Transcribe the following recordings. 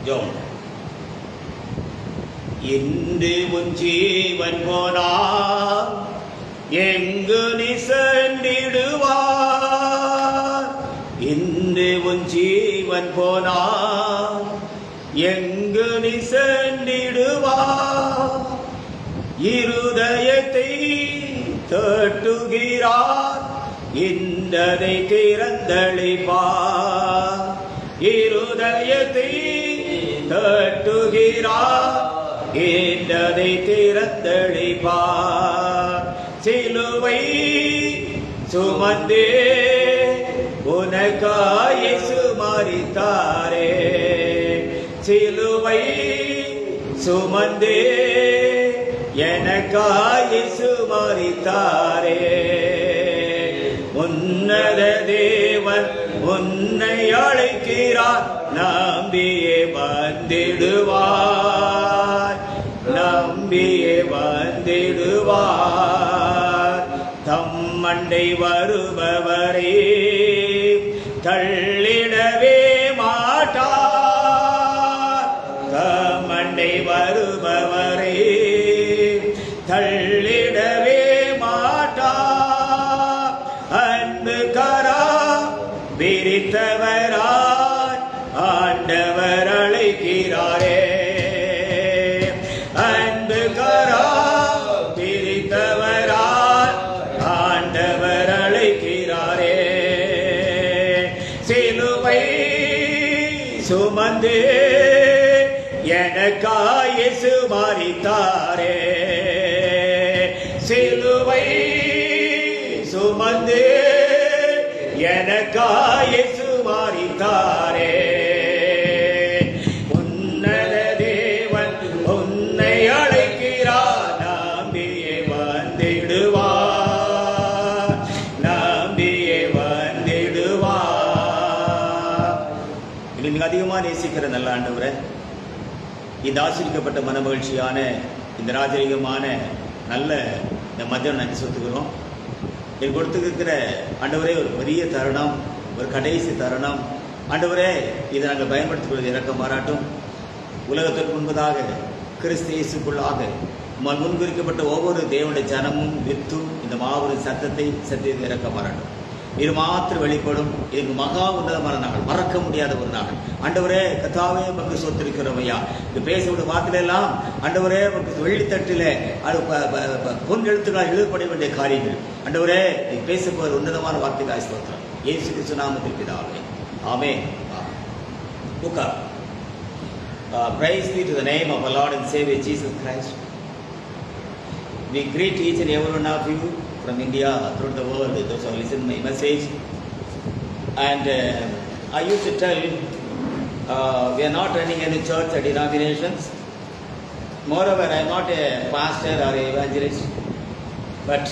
ஜோம். இன்று உன் ஜீவன் போனா எங்கு நீ சென்றிடுவார்? இன்று உன் ஜீவன் போனா எங்கு நீ சென்றிடுவார்? இருதயத்தை தட்டுகிறார், இன்றதை திறந்தளிப்பார். இருதயத்தை தட்டுகிறார், இன்றதை திறந்தளிப்பார். சிலுவை சுமந்தே உனக்காய் இயேசு மரித்தாரே. சிலுவை சுமந்தே எனக்காய் இயேசு மரித்தாரே. உன்னத தேவன் உன்னை அழைக்கிறார், நம்பியே வந்திடுவார், நம்பியே வந்திடுவார். தம்மண்டை வருபவரே தள்ளிடவே மாட்டார், தம்மண்டை வருபவரே தள்ளிடவே மாட்டார். அன்பு கரா விரித்தவராய் ஆண்டவர் அழைக்கிறாரே. அன்பு கரா விரித்தவராய் ஆண்டவர் அழைக்கிறாரே. சிலுவை சுமந்து எனக்காய் இயேசு மரித்தாரே. சிலுவை சுமந்து எனக்காய் இயேசு மரித்தாரே. உன்னத தேவன் உன்னை அழைக்கிறார், நம்பியே வந்திடுவார், நம்பியே வந்திடுவார். இது மிக அதிகமாக நேசிக்கிற நல்ல ஆண்டவரே, இந்த ஆசிரிக்கப்பட்ட மனமகிழ்ச்சியான இந்த ராஜரீகமான நல்ல இந்த மத்தியம் நன்றி சொத்துக்கிறோம். என் கொடுத்துருக்கிற ஆண்டவரே ஒரு பெரிய தருணம், ஒரு கடைசி தருணம் ஆண்டவரே, இதை நாங்கள் பயன்படுத்திக் கொள்வது இறக்கம் பாராட்டும். உலகத்திற்கு முன்பதாக கிறிஸ்து இயேசுக்குள்ளாக முன்குறிக்கப்பட்ட ஒவ்வொரு தேவனுடைய ஜனமும் வித்தும் இந்த மாபெரும் சத்தத்தை சத்தியத்தை இறக்கம் பாராட்டும். இது மாத்திரம் வெளிப்படும். இது மகா உன்னதமான நாள், மறக்க முடியாத ஒரு நாள். ஆண்டவரே கர்த்தாவே உமக்கு சொத்திருக்கிறோம் ஐயா. இது பேசக்கூடிய வார்த்தையில எல்லாம் ஆண்டவரே உமக்கு வெள்ளித்தட்டில அது பொன் எழுத்துக்களால் எழுதப்பட வேண்டிய காரியங்கள். ஆண்டவரே நீ பேச போகிற உன்னதமான வார்த்தைக்கு ஸ்தோத்திரம். இயேசு கிறிஸ்து நாமத்தில் பிதாவே, ஆமென். உட்கார். Praise be to the name of our Lord and Savior Jesus Christ. We greet each and every one of you from India, throughout the world, those who listen to my message. And I used to tell, we are not running any church or denominations. Moreover, I am not a pastor or an evangelist, but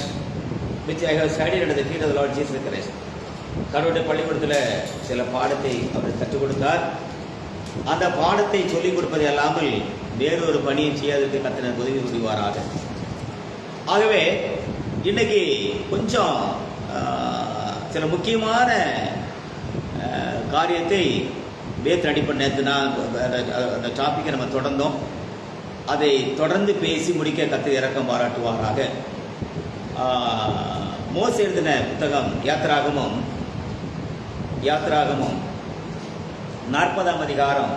which I have studied under the feet of the Lord Jesus Christ. கடவுளுடைய பள்ளிக்கூடத்தில் சில பாடத்தை அவர் கற்றுக் கொடுத்தார். அந்த பாடத்தை சொல்லிக் கொடுப்பது அல்லாமல் வேறொரு பணியை செய்வதற்கு கர்த்தர் உதவி புரிவாராக. ஆகவே இன்னைக்கு கொஞ்சம் சில முக்கியமான காரியத்தை வேத்து அடிப்படை நேற்று அந்த டாப்பிக்கை நம்ம தொடர்ந்தோம். அதை தொடர்ந்து பேசி முடிக்க கர்த்தர் இரக்கம் பாராட்டுவாராக. மோசே எழுதின புத்தகம் யாத்திராகமம் 40ஆம் அதிகாரம்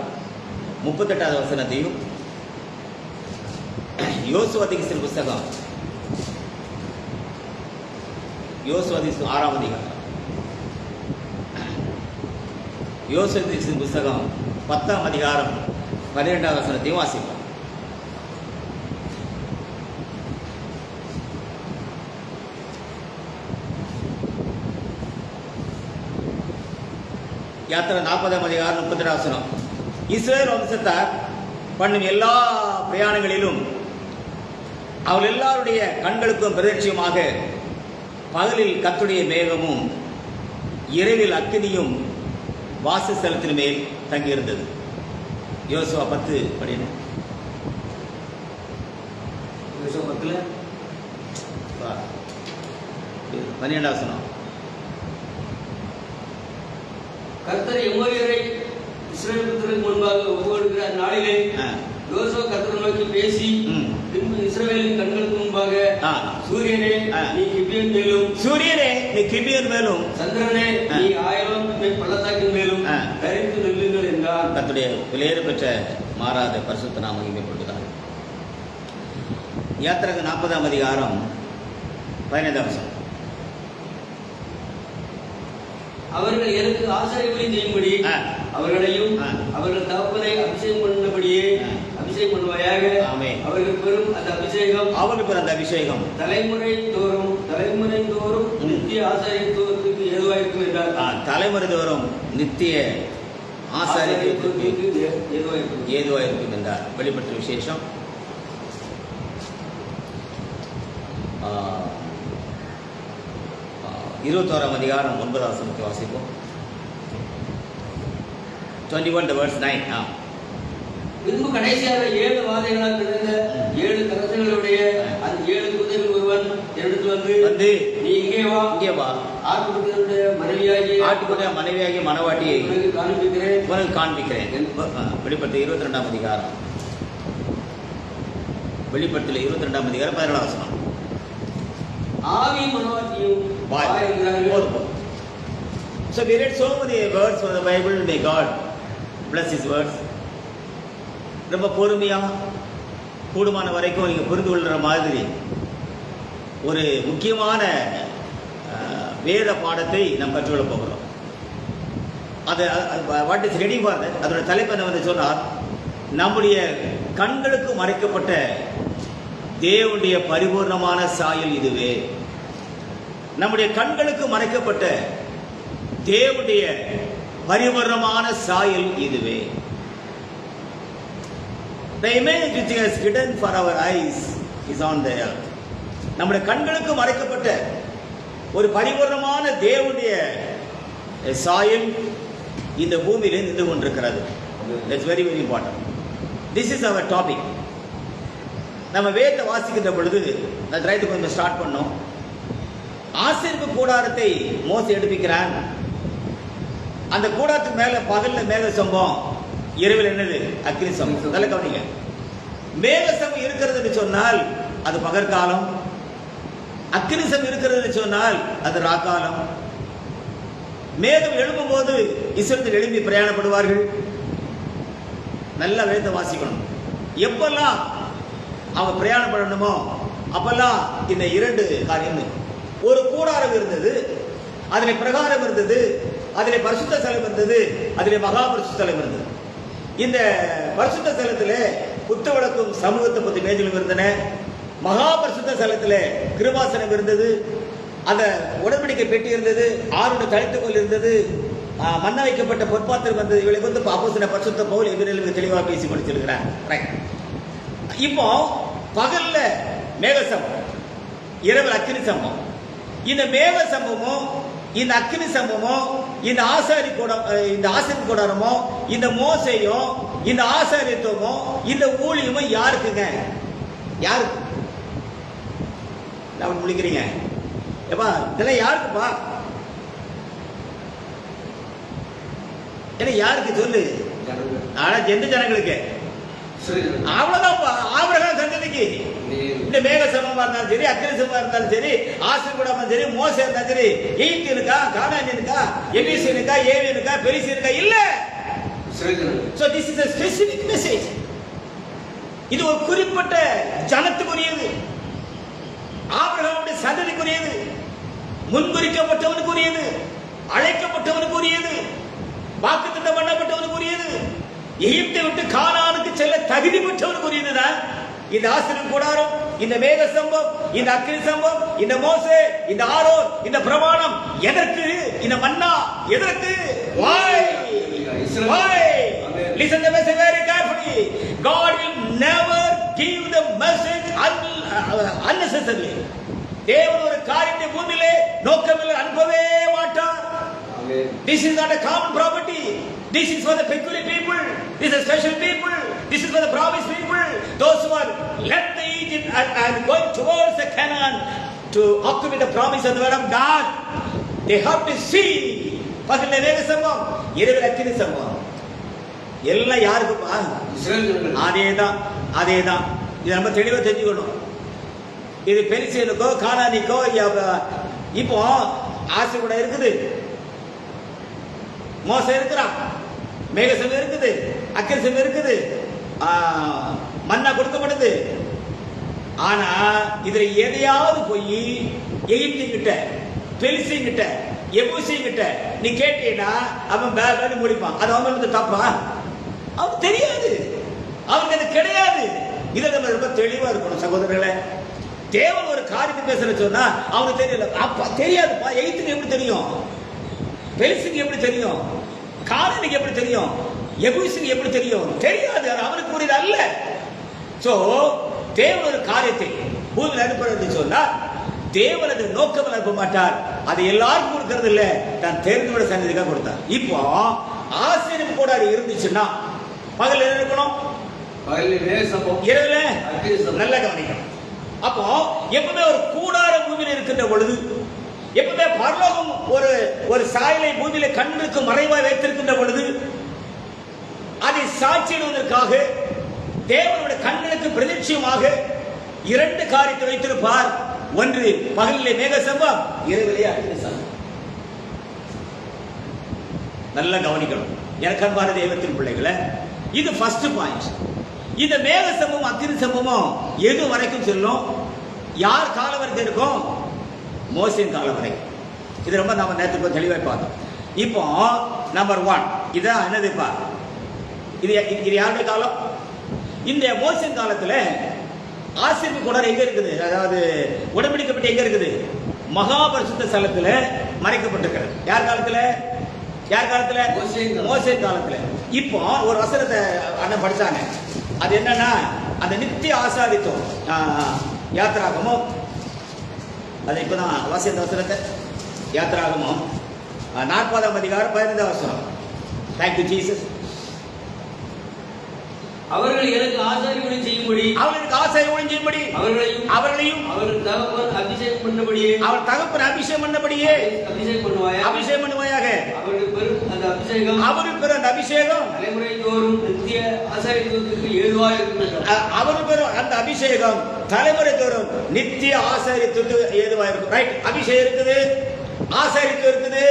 38வது வசனத்தையும், யோசுவா தீர்க்கதரிசி புத்தகம் 6ஆம் அதிகாரம், யோசுவா தீர்க்கதரிசி புத்தகம் 10ஆம் அதிகாரம் 12வது வசனத்தையும் வாசிப்போம். யாத்திரை 40ஆம் அதிகாரம் 32வது வசனம். இஸ்ரவேல் வம்சத்தார் பண்ணும் எல்லா பிரயாணங்களிலும் அவர்கள் எல்லாருடைய கண்களுக்கும் பிரதட்சியமாக பகலில் கர்த்தருடைய மேகமும் இரவில் அக்கினியும் வாசஸ்தலத்தின் மேல் தங்கியிருந்தது. யோசுவா 10 படின. யோசுவா 10 12வது வசனம். கர்த்தர் எமோரியரை இஸ்ரவேல் புத்திரருக்கு முன்பாக ஒப்புக்கொடுக்கிற நாளிலே யோசுவா கர்த்தரை நோக்கி பேசி பின்பு இஸ்ரவேலின் கண்களுக்கு முன்பாக சூரியனே நீ கிபியோன் மேலும் சந்திரனே நீ ஆயிரம் பள்ளத்தாக்கின் மேலும் தரித்து நில்லுங்கள் என்றார். கர்த்தருடைய விலையேற பெற்ற மாறாத பரிசுத்த நாமம் மகிமைப்படுகிறார். யாத்திராகமம் 40ஆம் அதிகாரம் 15ஆம் வசனம். அவர்கள் எனக்கு ஆசாரியபடி செய்யும்படி அவர்களையும் அவர்கள் தகப்பனை அபிஷேகம் பண்ணபடியே அபிஷேகம் பண்ணுவாயாக. அவர்களுக்கு பெறும் அந்த அபிஷேகம் தலைமுறை தோறும் நித்திய ஆசாரியத்துவத்துக்கு ஏதுவாயிருக்கும் என்றார். தலைமுறை தோறும் நித்திய ஆசாரியத்துவத்துக்கு ஏதுவாயிருக்கும் என்றார். வெளிப்பட்ட விசேஷம் 21ஆம் அதிகாரம் 9ஆம் வசனத்தை வாசிப்போம். 21 verse 9. பின்பு கடைசியாக 7 வாதைகளால் நிறைந்த 7 கரசங்களுடைய அந்த 7 குதிரைகள் ஒருவன் என்னிடத்தில் வந்து நீ இங்கே வா ஆட்டுக்குட்டியுடைய மனைவியாகிய மணவாட்டியை உனக்கு காண்பிக்கிறேன். வெளிப்பட்ட 22ஆம் அதிகாரம் 22ஆம் வசனம். ஆவியும் மனவாட்டியும் So we read so many words from the Bible. May God bless His words. ரொம்ப பொறுமையா கூடுமான வரைக்கும் நீங்க புரிந்து கொள்கிற மாதிரி ஒரு முக்கியமான வேத பாடத்தை நாம் கற்றுக்கொள்ள போகிறோம். அது what is ready for that. அதோட தலைப்பு என்ன வந்து சொன்னார், நம்முடைய கண்களுக்கு மறைக்கப்பட்ட தேவனுடைய பரிபூர்ணமான சாயல் இதுவே. நம்முடைய கண்களுக்கு மறைக்கப்பட்ட தேவனுடைய பரிபூர்ணமான சாயல் இதுவே. The image which is hidden for our eyes is on the earth. நம்முடைய கண்களுக்கு மறைக்கப்பட்ட ஒரு பரிபூர்ணமான தேவனுடைய சாயல் இந்த பூமியிலே நின்று கொண்டிருக்கிறது. That's very very important. This is our topic. நம்ம வேதத்தை வாசிக்கின்ற பொழுது நான் ரைட்டு கொஞ்சம் ஸ்டார்ட் பண்ணோம். ஆசரிப்பு கூடாரத்தை மோசே எடுப்பிக்கிறான். அந்த கூடாரத்துக்கு மேல பகல்ல மேக சம்பம், இரவில் என்னது அக்னி சம்பம். நல்ல கவனிங்க. மேக சம்பம் இருக்கிறதுன்னு சொன்னால் அது பகற்காலம், அக்னி சம்பம் இருக்கிறதுன்னு சொன்னால் அது ராக்காலம். மேகம் எழும்பும் போது இஸ்ரவேல் எழும்பி பிரயாணப்படுவார்கள். நல்லா வேதத்தை வாசிக்கணும். எப்பெல்லாம் அவங்க பிரயாணம் பண்ணணுமோ அப்பெல்லாம் இந்த 2 காரியம். ஒரு கூடாரம் இருந்தது, அதிலே பிரகாரம் இருந்தது, அதிலே பரிசுத்த ஸ்தலம் இருந்தது, அதிலே மகா பரிசுத்த ஸ்தலம் இருந்தது. இந்த பரிசுத்த ஸ்தலத்திலே குத்து விளக்கும் சமூகத்தை பற்றி மேஜிலும் இருந்தன. மகா பரிசுத்த ஸ்தலத்திலே கிருபாசனம் இருந்தது, அந்த உடன்படிக்கை பெட்டி இருந்தது, 6 தளித்துக்கோல் இருந்தது, மண்ண வைக்கப்பட்ட பொற்பாத்திரம் இருந்தது. இவளை வந்து அப்போஸ்தலனாகிய பரிசுத்த பவுல் எபிரேயர்களுக்கு தெளிவாக பேசி முடிச்சிருக்கிறார். ரைட். இப்போ பகல்ல மேக சம்பவம், இரவில் அக்னி சம்பவம். இந்த மேக சம்பவமும் இந்த அக்னி சம்பவமும் இந்த ஆசாரி கூடாரமோ இந்த மோசையும் இந்த ஆசாரியத்துவமும் இந்த ஊழியமும் யாருக்குங்க? யாருக்கு முடிக்கிறீங்க? ஏப்பா இதெல்லாம் யாருக்குப்பா? யாருக்கு சொல்லு? ஆனா எந்த ஜனங்களுக்கு? அவ்வளவுதான். ஆபிரகாம் சந்ததிக்கு இந்த மேக சமமா இருந்தாலும் சரி, அக்னி சமமா இருந்தாலும் சரி, ஆசீர் கூடாம சரி, மோசே இருந்தாலும் சரி, எகிப்தியனுக்கா, கானானியனுக்கா, எபிசியனுக்கா, ஏவியனுக்கா, பெரிசியனுக்கா இல்ல. So this is a specific message. இது ஒரு குறிப்பிட்ட ஜனத்துக்குரியது, ஆபிரகாமுடைய சந்ததிக்குரியது, முன்குறிக்கப்பட்டவனுக்குரியது, அழைக்கப்பட்டவனுக்குரியது, வாக்குத்தத்தம் பண்ணப்பட்டவனுக்குரியது, எகிப்தை விட்டு கானானுக்கு செல்ல தகுதி பெற்றவனுக்குரியதுதான் இந்த ஆசீர் கூடாரம், இந்த மேக சம்பவம், இந்த அக்னி சம்பவம், இந்த மோசே, இந்த ஆரோன், இந்த பிரமாணம். எதற்கு? இந்த மன்னா எதற்கு? Why? Listen to the message very carefully. God will never give the message unnecessarily. தேவன் ஒரு காரியத்தை பூமியிலே நோக்கமில்லை அனுப்பவே மாட்டார். This is not a common property. This is for the peculiar people. This is special people. This is for the promised people. Those who are left the Egypt and going towards the Canaan to occupy the promise of the word of God. They have to see. பகல்ல மேக சம்பவம், இரவில் அக்கினி சம்பவம். எல்லாம் யாருக்குப்பா? இஸ்ரவேல் ஜனங்கள். அதேதான் இதை நம்ம தெளிவா தெரிஞ்சுக்கணும். இது பெலிஸ்தீனுக்கோ கானானிக்கோ இப்போ ஆசை கூட இருக்குது, மோசம் இருக்கிறான், மேகசம் இருக்குது, அக்கரசம் இருக்குது, மண்ணா கொடுக்கப்படுது. ஆனா இதுல எதையாவது போய் எகிப்தின்கிட்ட, பெலிஸ்தீன்கிட்ட, எபூசின்கிட்ட நீ கேட்டீங்கன்னா அவன் பேர் முடிப்பான். அது அவங்களுக்கு தப்பா? அவனுக்கு தெரியாது, அவனுக்கு அது கிடையாது. இதில் நம்ம ரொம்ப தெளிவா இருக்கணும் சகோதரர்களே. தேவன் ஒரு காரியத்தை பேசுற சொன்னா அவனுக்கு தெரியல, அப்பா தெரியாதுப்பா. எகிப்துக்கு எப்படி தெரியும்? பெலிஸ்தீனுக்கு எப்படி தெரியும்? கானானுக்கு எப்படி தெரியும்? எபூசிக்கு எப்படி தெரியும்? தெரியாது. அது அவனுக்கு புரியுது அல்ல. சோ தேவன் ஒரு காரியத்தை பூமியில் அனுப்புறது சொன்னா தேவன் அது நோக்கம் அனுப்ப மாட்டார். அது எல்லாருக்கும் கொடுக்கறது இல்ல, நான் தேர்ந்தோட சன்னதிக்காக கொடுத்தார். இப்போ ஆசீர்வாதம் கூட அது இருந்துச்சுன்னா பகல் என்ன இருக்கணும்? இரவுல நல்ல கவனிக்கணும். அப்போ எப்பவுமே ஒரு கூடார பூமியில் இருக்கின்ற பொழுது, எப்பவுமே பரலோகம் ஒரு சாயலை பூமியில கண்ணுக்கு மறைவாய் வைத்திருக்கின்ற பொழுது அதை சாட்சியிடுவதற்காக தேவனுடைய கண்களுக்கு பிரதிட்சயமாக இரண்டு காரியத்தை வைத்திருப்பார். ஒன்று பகலிலே மேக சம்பம், இரவிலே அக்கினி சம்பம். நல்லா கவனிக்கணும் எனக்கு அன்பான தெய்வத்தின் பிள்ளைகளை. இது ஃபர்ஸ்ட் பாயிண்ட். இந்த மேக சம்பவம் அக்கினி சம்பவம் எது வரைக்கும் செல்லும்? யார் காலம் வரைக்கும் இருக்கும்? மோசேயின் காலம் வரைக்கும். இது ரொம்ப நம்ம நேரத்துக்கு தெளிவாக பார்த்தோம். இப்போ நம்பர் 1 இதான் என்னதுப்பா? இது யாருடைய காலம்? இந்த மோசேயின் காலத்துல ஆசீர்வாத கூடாரம் எங்க இருக்குது? அதாவது உடன்படிக்கை பெட்டி எங்க இருக்குது? மகாபரிசுத்த ஸ்தலத்துல மறைக்கப்பட்டிருக்கிறது. யார் காலத்துல? மோசேயின் காலத்துல. இப்போ ஒரு வசனத்தை அண்ணன் படிச்சாங்க. அது என்னன்னா, அந்த நித்திய ஆசாரித்துவம் யாத்திராகமம், அது இப்பதான் வாசித்த வசனத்தை, யாத்திராகமம் 40ஆம் அதிகாரம் 15ஆம் வசனம். Thank you Jesus. அவர்கள் எனக்கு ஆசாரிய ஊழியம் செய்யும்படி, அவர்களையும் அவர்கள் தகப்பன் அபிஷேகம் பண்ணபடியே, அவர் தகப்பன் அபிஷேகம் பண்ணபடியே அபிஷேகம் பண்ணுவாயாக. அவர்கள் பெறும் அந்த அபிஷேகம் தலைமுறை தோறும் நித்திய ஆசாரியத்துவத்திற்கு ஏதுவாக இருக்கும். அவர் பெறும் அந்த அபிஷேகம் தலைமுறை தோறும் நித்திய ஆசாரியத்துவத்துக்கு ஏதுவாக இருக்கும். ரைட். அபிஷேகம் இருக்குது, ஆசாரியத்துவம் இருக்குது,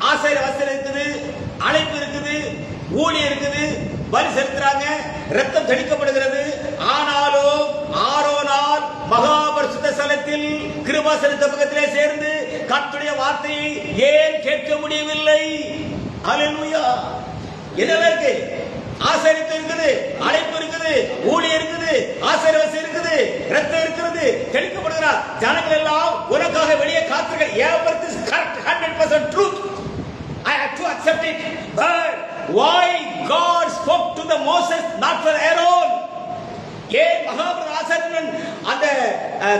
ஆசாரிய வஸ்திரம் இருக்குது, அழைப்பு இருக்குது, ஊழியம் இருக்குது, பலி செலுத்துறாங்க, ரத்தம் தெளிக்கப்படுகிறது. ஆனாலும் ஆரோனால் மகாபரிசுத்த ஸ்தலத்தில் கிருபாசனத்து பக்கத்திலே சேர்ந்து கர்த்தருடைய வார்த்தையை ஏன் கேட்க முடியவில்லை? ஹல்லேலூயா. என்ன இருக்கு? ஆசாரித்து இருக்குது, அழைப்பு இருக்குது, ஊழியம் இருக்குது, ஆசீர்வாதம் இருக்குது, ரத்தம் இருக்கிறது, தெளிக்கப்படுகிறார். ஜனங்கள் எல்லாம் உனக்காக வெளியே காத்திருக்கிறார்கள். Everything is correct, 100% truth. I have to accept it. But why God spoke to the Moses, not for Aaron? ஏன் மகாபரிசுத்த ஆசாரியன் அந்த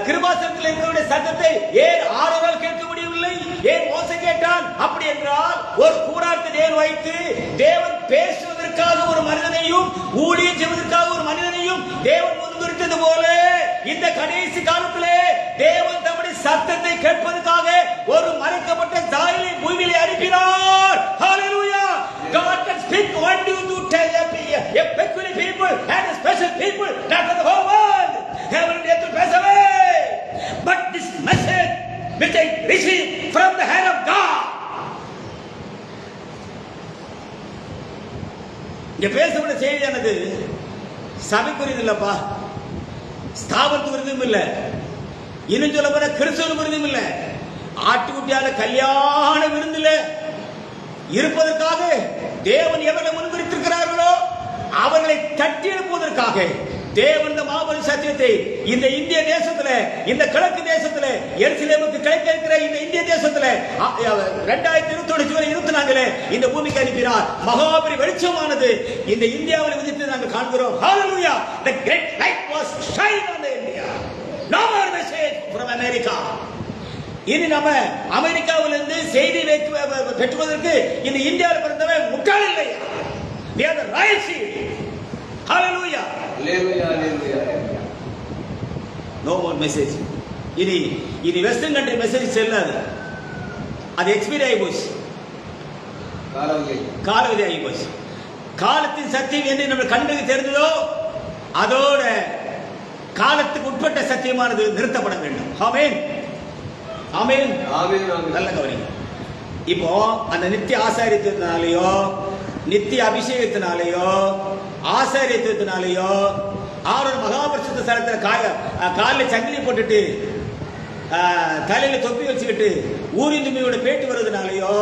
கிருபாசனத்தில் இருக்கிற சத்தத்தை ஏன் ஆரோனால் கேட்க முடியவில்லை? ஏன் மோசே கேட்டான்? அப்படி என்றால் ஒரு கூடாரத்தை தேவன் வைத்து தேவன் பேசுவதற்காக ஒரு மனிதனையும் ஊழியம் செய்வதற்காக ஒரு மனிதனையும் தேவன் முன்னிறுத்தது போல இந்த கடைசி காலத்திலே தேவன் தம்முடைய சத்தத்தை கேட்பதற்காக ஒரு மறைக்கப்பட்ட சாயலை பூமியிலே அனுப்பினார். ஹalleluya. God can speak one to tell a peculiar people and a special people, not for the whole world. Heaven and earth will pass away, but this message which I received from the hand of God. இங்க பேசப்பட்ட செய்தியானது சபைக்குரியது இல்லப்பா, ஸ்தாபனத்துக்குரியதும் இல்லை, இன்னும் சொல்ல போன கிறிஸ்தவனுக்குரியதும் இல்லை, ஆட்டுக்குட்டியான கல்யாண விருந்தில் இருப்பதற்காக தேவன் எவர்களை முன்குறித்திருக்கிறார்களோ அவர்களை தட்டி எழுப்புவதற்காக தேவன் இந்த மாபெரும் சத்தியத்தை இந்த இந்திய தேசத்துல, இந்த கிழக்கு தேசத்துல, எருசலேமுக்கு கிழக்க இருக்கிற இந்த இந்திய தேசத்துல 2021 ஜூலை 24 இந்த பூமிக்கு அனுப்பினார். மகாபெரிய வெளிச்சமானது இந்த இந்தியாவில் உதித்து நாங்கள் காண்கிறோம். ஹalleluya. The great light was shine on the India. No more message from America. இனி நம்ம அமெரிக்காவிலிருந்து செய்தி பெற்றுவதற்கு இந்த இந்தியாவில் பிறந்தவன் முட்டாள் இல்லை. We are the right seed. Hallelujah. Hallelujah. Hallelujah. No more message. இனி வெஸ்டர்ன் கண்ட்ரி மெசேஜ் செல்லாது. அது எக்ஸ்பீரி ஆகி போச்சு, காலவதி ஆகி போச்சு. காலத்தின் சத்தியம் என்று நம்ம கண்களுக்கு தெரிந்ததோ அதோட காலத்துக்கு உட்பட்ட சத்தியமானது நிறுத்தப்பட வேண்டும். ஆமென் ஆமென் ஆமென். நல்ல கவனிங்க. இப்போ அந்த நித்திய ஆசாரியத்தினாலேயோ நித்திய அபிஷேகத்தினாலேயோ ஆசாரியத்தினாலேயோ ஆரோன் மகாபரிசுத்த ஸ்தலத்தில் காலில் சங்கிலி போட்டுட்டு தலையில தொப்பி வச்சுக்கிட்டு ஊரிந்துமையோட பேட்டு வருவதனாலேயோ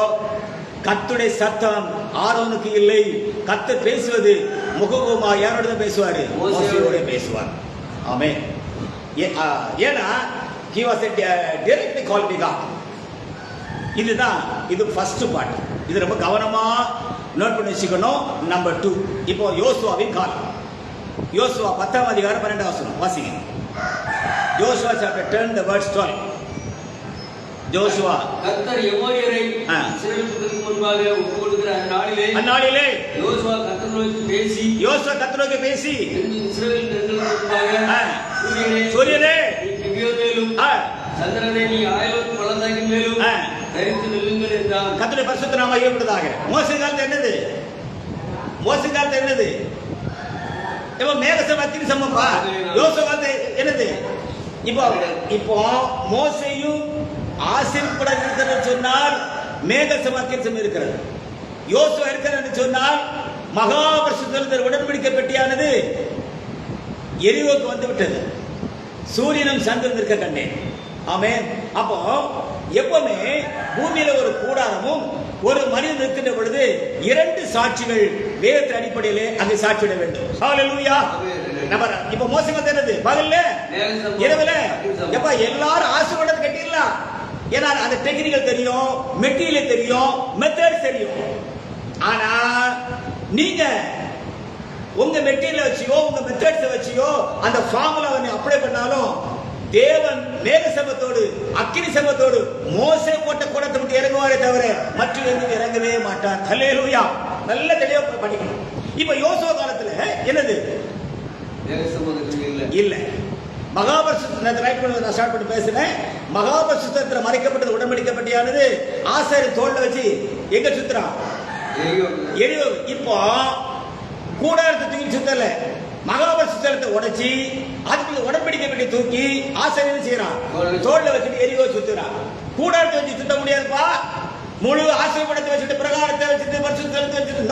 கர்த்தருடைய சத்தம் ஆரோனுக்கு இல்லை. கர்த்தர் பேசுவது முகமுகமா யாரோட தான் பேசுவாரு? மோசேயோட பேசுவார். ஆமென். ஏன்னா he was directly called by God. இதுதான் இது ஃபர்ஸ்ட் பார்ட். இது ரொம்ப கவனமா நோட் பண்ணி வச்சுக்கணும். நம்பர் 2, இப்போ யோசுவாவின் காலம். யோசுவா 10ஆம் அதிகாரம் 12ஆம் வசனம் வாசிங்க. யோசுவா chapter 10 the verse 12. யோசுவா கர்த்தர் எமோரியரை இஸ்ரவேலுக்கு முன்பாக ஒப்புக்கொடுக்கிற அந்நாளிலே யோசுவா கர்த்தரோடு பேசி இஸ்ரவேல் ஜனங்களுக்கு முன்பாக சூரியனே நீ கிபியோனிலும் சந்திரனே நீ ஆயலோத் பள்ளத்தாக்கின் மேலும் தரித்து நில்லுங்கள் என்றார். கர்த்தருடைய பரிசுத்த நாமம் மகிமைப்படுவதாக. மோசே காலத்து என்னது? இப்போ மேகசபத்தின் சமப்பா. யோசுவா காலத்து என்னது? இப்போ மோசேயும் ஆசீர்வதிக்கப்பட இருக்கிறது சொன்னால் மேக சமாத்தியம் இருக்கிறது. யோசுவா இருக்கிறது சொன்னால் மகா பரிசுத்த உடன்படிக்கை பெட்டியானது எரிகோக்கு வந்து விட்டது. சூரியனும் சந்திரன் இருக்க கண்டேன். ஆமென். அப்போ எப்பவுமே பூமியில ஒரு கூடாரமும் ஒரு மனிதன் இருக்கின்ற பொழுது 2 சாட்சிகள் வேதத்தின் அடிப்படையிலே அங்கே சாட்சியிட வேண்டும். ஹalleluya. இப்போ மோசே வந்து என்னது? பகல்ல இரவுல எப்ப எல்லாரும் ஆசீர்வாதம் கட்டிடலாம். ஏன்னா அந்த டெக்னிக்கல் தெரியும், மெட்டீரியல் தெரியும், மெத்தட் தெரியும். ஆனா நீங்க உங்க மெட்டீரியல் வச்சியோ உங்க மெத்தட்ஸ் வச்சியோ அந்த ஃபார்முலாவை நீ அப்ளை பண்ணாலும் தேவன் மேக சமத்தோடு அக்கினி சமத்தோடு மோசே போட்ட கூடத்தை விட்டு இறங்குவாரே தவிர மற்ற எங்கும் இறங்கவே மாட்டார். ஹல்லேலூயா. நல்ல தெளிவா படிக்கணும். இப்ப யோசுவா காலத்துல என்னது? இல்ல. மகாபரிசுத்த ரைட் பண்ண நான் ஸ்டார்ட் பண்ணி பேசுறேன். மகாபரிசுத்தத்துல மறைக்கப்பட்டது உடன்படிக்கை பெட்டியானது ஆசாரியர் தோல்ல வச்சு எங்க சுத்துறான்? எரியோ. இப்போ கூடாரத்தை தூக்கி சுத்தல, மகாபரிசுத்தத்தை உடைச்சி அதுக்குள்ள உடன்படிக்கை பெட்டி தூக்கி ஆசாரியர் செய்யறான். தோல்ல வச்சுட்டு எரியோ சுத்துறான். கூடாரத்தை வச்சு சுத்த முடியாதுப்பா. முழு ஆசீர்வாதத்தை வச்சுட்டு பிரகாரத்தை வச்சுட்டு பரிசுத்தத்தை வச்சுட்டு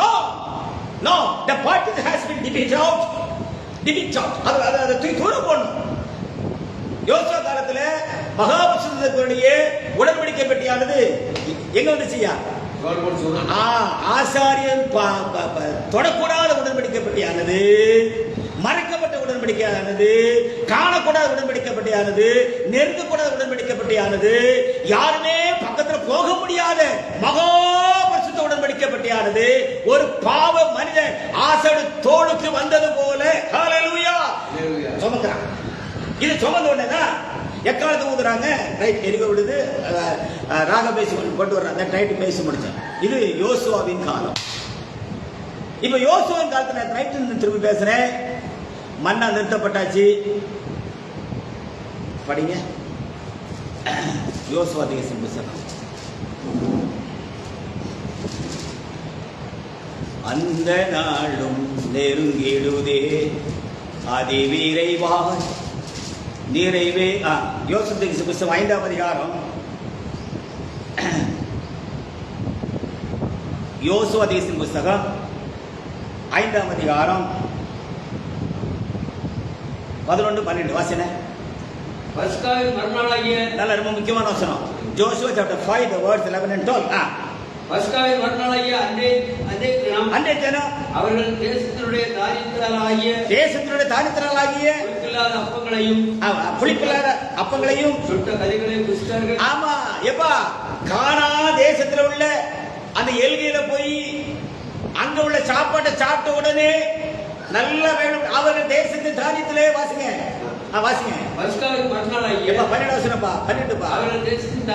no the party has been divided out. அதை தூக்கி தூர போடணும். யோசுவா காலத்துல மகாபரிசுத்தத்துடைய உடன்படிக்கை பெட்டியானது எங்க வந்துச்சியா? ஆசாரியன் தொடக்கூடாத உடன்படிக்கை பெட்டியானது, மறைக்கப்பட்ட உடன்படிக்கையானது, காணக்கூடாத உடன்படிக்கை பெட்டியானது, நெருங்கக்கூடாத உடன்படிக்கை பெட்டியானது, யாருமே பக்கத்துல போக முடியாத மகாபரிசுத்த உடன்படிக்கை பெட்டியானது ஒரு பாவ மனிதன் ஆசாடு தோளுக்கு வந்தது போல ஹல்லேலூயா சுமக்கிறான். இது சுமந்த உடனே எக்காலத்தை ஊதுறாங்க. ரைட் எரிக்க விடுது. ராக பேசி கொண்டு வர்றாங்க. ரைட் பேசி முடிச்சேன். இது யோசுவாவின் காலம். இப்ப யோசுவாவின் காலத்துல ரைட் திரும்பி பேசுறேன். மன்னா நிறுத்தப்பட்டாச்சு. படிங்க யோசுவா தேசம் புத்தகம். அந்த நாளும் நெருங்கிடுதே அதிவிரைவாய் நிறைவே. யோசுவா தேசம் புத்தகம் 5ஆம் அதிகாரம். யோசுவா தேசம் புத்தகம் 5ஆம் அதிகாரம் 11-12 வாசனை. பஸ்காவின் மறுநாளாகிய நல்ல ரொம்ப முக்கியமான வசனம். Joshua chapter 5 the words 11 and 12. பஸ்காவின் மறுநாளாகிய அன்றைய தினம் அவர்கள் தேசத்தினுடைய தானியத்தினாலாகிய புளிப்பில்லாத அப்பங்களையும் சுட்ட கறிகளையும் புசித்தார்கள். ஆமா. எப்பா கானா தேசத்துல உள்ள அந்த எல்கையில போய் அங்க உள்ள சாப்பாட்டை சாப்பிட்ட உடனே நல்லா வேணும். அவர்கள் தேசத்தின் தானியத்திலே வாசிங்க. பஸ்காவின் மறுநாளாகிய 12 அவர்கள் தேசத்தின்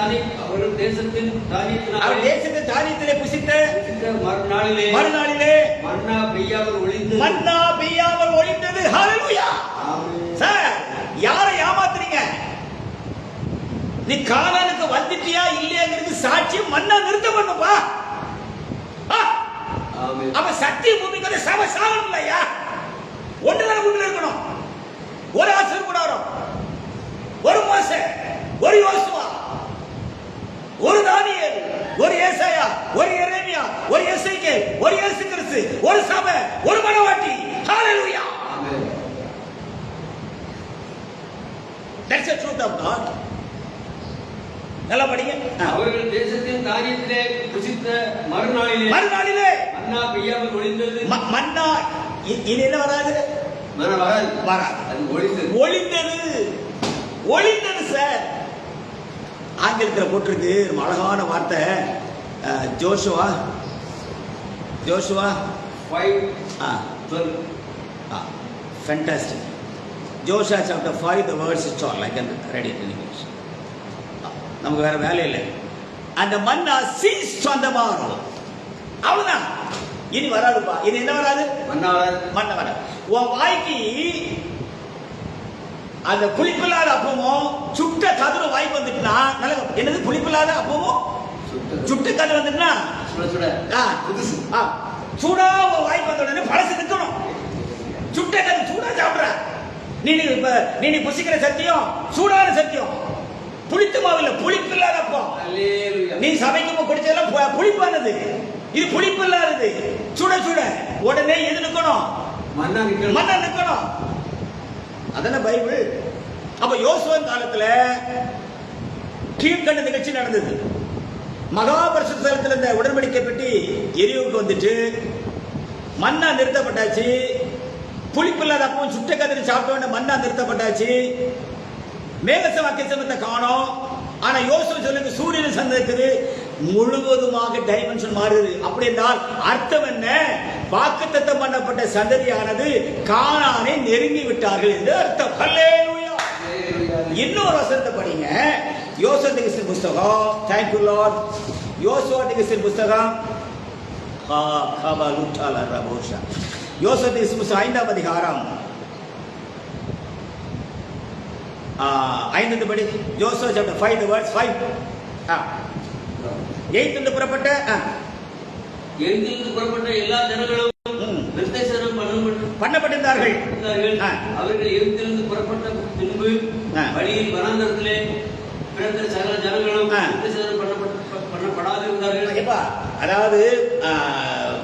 தானியத்திலே புசித்த மறுநாளிலே மன்னா பெய்யாமல் ஒளிந்தது. ஹல்லேலூயா. சார் யாரை ஏமாத்துறீங்க? நீ கானானுக்கு வந்துட்டியா இல்லையாங்கிறது சாட்சியம் மன்னா நிறுத்த பண்ணுப்பா. அப்ப சத்திய பூமிக்கு சாகணும் இல்லையா? ஒன்றுதான் முன்னில் இருக்கணும். ஒரு ஆசிரியர் கூட வரும், ஒரு மோசே, ஒரு யோசுவா, ஒரு தானியேல், ஒரு ஏசாயா, ஒரு எரேமியா, ஒரு எசேக்கியேல், ஒரு இயேசு கிறிஸ்து, ஒரு சபை, ஒரு மனவாட்டி. ஹalleluya. That's the truth of God. நல்லா படிங்க. அவர்கள் தேசத்தின் காரியத்திலே புசித்த மறுநாளிலே மன்னா பெய்யாமல் ஒளிந்தது. மன்னா இது என்ன வராது? வராது. அது ஒளிந்தது சார். ஆங்கிலத்தில் போட்டிருக்கு ரொம்ப அழகான வார்த்தை. Joshua 5:12. Fantastic. Joshua chapter 5, the words is all. I can read it in English. நமக்கு வேற வேலை இல்லை. அந்த மன்னா ceased on the morrow. அவ்வளவுதான். இனி வராதுப்பா. இது என்ன வராது? மன்னா வராது. உன் வாய்க்கு அந்த புளிப்பில்லாத அப்பமும் சுட்ட கதிரும் வாய்க்கு வந்துட்டுனா நல்ல. என்னது புளிப்பில்லாத அப்பமும் சுட்ட கதிர் வந்துட்டுனா சூடா வாய்க்கு வந்த உடனே பழசு நிற்கணும். சுட்ட கதிர் சூடா சாப்பிடுற நீ புசிக்கிற சத்தியம் சூடான சத்தியம். புளித்து மாவில்ல, புளிப்பு இல்லாத அப்பம். நீ சமைக்கும் குடிச்சதெல்லாம் புளிப்பானது. இது புளிப்பு இல்லாதது. சுட சுட உடனே எது நிற்கணும்? மண்ணா நிற்கணும். அதான பைபிள். அப்ப யோசுவன் காலத்துல கீழ்கண்ட நிகழ்ச்சி நடந்தது. மகாபரிசுத்த ஸ்தலத்துல இந்த உடன்படிக்கை பெட்டி எரிவுக்கு வந்துட்டு மண்ணா நிறுத்தப்பட்டாச்சு. புளிப்பில்லாத அப்பம் சுட்ட கதிரி சாப்பிட்ட மண்ணா நிறுத்தப்பட்டாச்சு. மேகசவாக்கியத்தை காணோம். ஆனா யோசுவா சொல்லுங்க சூரியன் சந்திக்குது முழுவதுமாக டைமென்ஷன் மாறுது. அப்படி என்றால் அர்த்தம் என்ன? வாக்குத்தத்தம் பண்ணப்பட்ட சந்ததியானது கானானை நெருங்கி விட்டார்கள் என்று அர்த்தம். ஹல்லேலூயா. இன்னொரு வசனத்தை படிங்க. யோசுவா தீர்க்கதரிசி புத்தகம். Thank you Lord. யோசுவா தீர்க்கதரிசி புத்தகம் யோசுவா தீர்க்கதரிசி புத்தகம் 5ஆம் அதிகாரம் 5 படி. யோசுவா chapter 5 the words 5. 8 புறப்பட்ட எல்லா ஜனங்களும் நிர்தேசனம் பண்ணப்பட்டிருந்தார்கள். அவர்கள் எகிப்திலிருந்து புறப்பட்ட பின்பு வழியில் வனாந்தரத்திலே பிறந்த சகல ஜனங்களும் நிர்தேசனம் பண்ணப்படாதிருந்தார்கள். அதாவது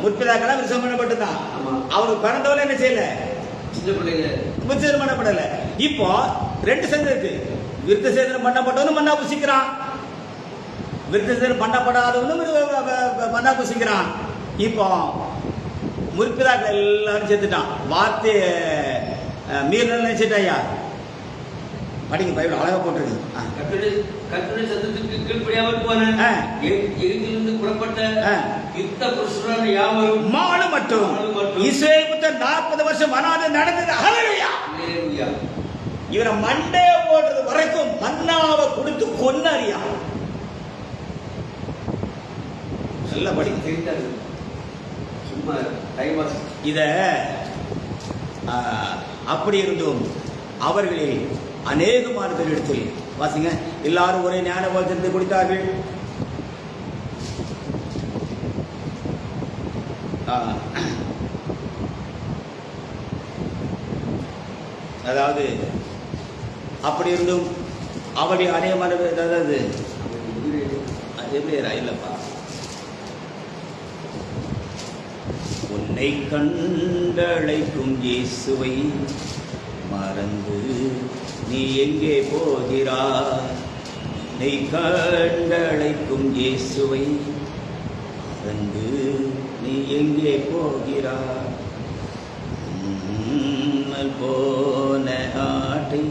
முற்பிதாக்கெல்லாம் விருசம் பண்ணப்பட்டுதான். அவருக்கு பிறந்தவரை என்ன செய்யல? சின்ன பிள்ளைங்க விருத்தசேதனம் பண்ணப்படல. இப்போ 2 சந்ததி இருக்கு. விருத்தசேதனம் பண்ணப்பட்டவனும் மன்னா புசிக்கிறான், விருத்தசேதனம் பண்ணப்படாதவனும் மன்னா புசிக்கிறான். இப்போ முற்பிதாக்கள் எல்லாரும் சேர்த்துட்டான். வார்த்தை மீறல் நினைச்சிட்டாயா? படிங்க, பைபிள் அழகா போட்டிருக்கு. கர்த்தருடைய சத்தத்திற்கு கீழ்ப்படியாமல் போன எகிப்திலிருந்து புறப்பட்ட யுத்த புருஷரான யாவரும் மாலு மட்டும் இஸ்ரவேல் புத்தர் 40 வருஷம் வனாந்தரம் நடந்தது. ஹல்லேலூயா. இவரை மண்டே போடுறது வரைக்கும் மன்னாவை கொடுத்து கொன்னாரியா. நல்ல படி இத அப்படி இருந்தும் அவர்களில் அநேகமான பேரிடத்தில் வாசிங்க. எல்லாரும் ஒரே ஞான போஜனத்தை குடித்தார்கள். அதாவது அப்படி இருந்தும் அவர்கள் அநேகமான பேர், அதாவது இல்லப்பா, உன்னை கண்டழைக்கும் இயேசுவை மறந்து நீ எங்கே போகிறாய்? உன்னை கண்டழைக்கும் இயேசுவை மறந்து நீ எங்கே போகிறாய்? போன ஆட்டை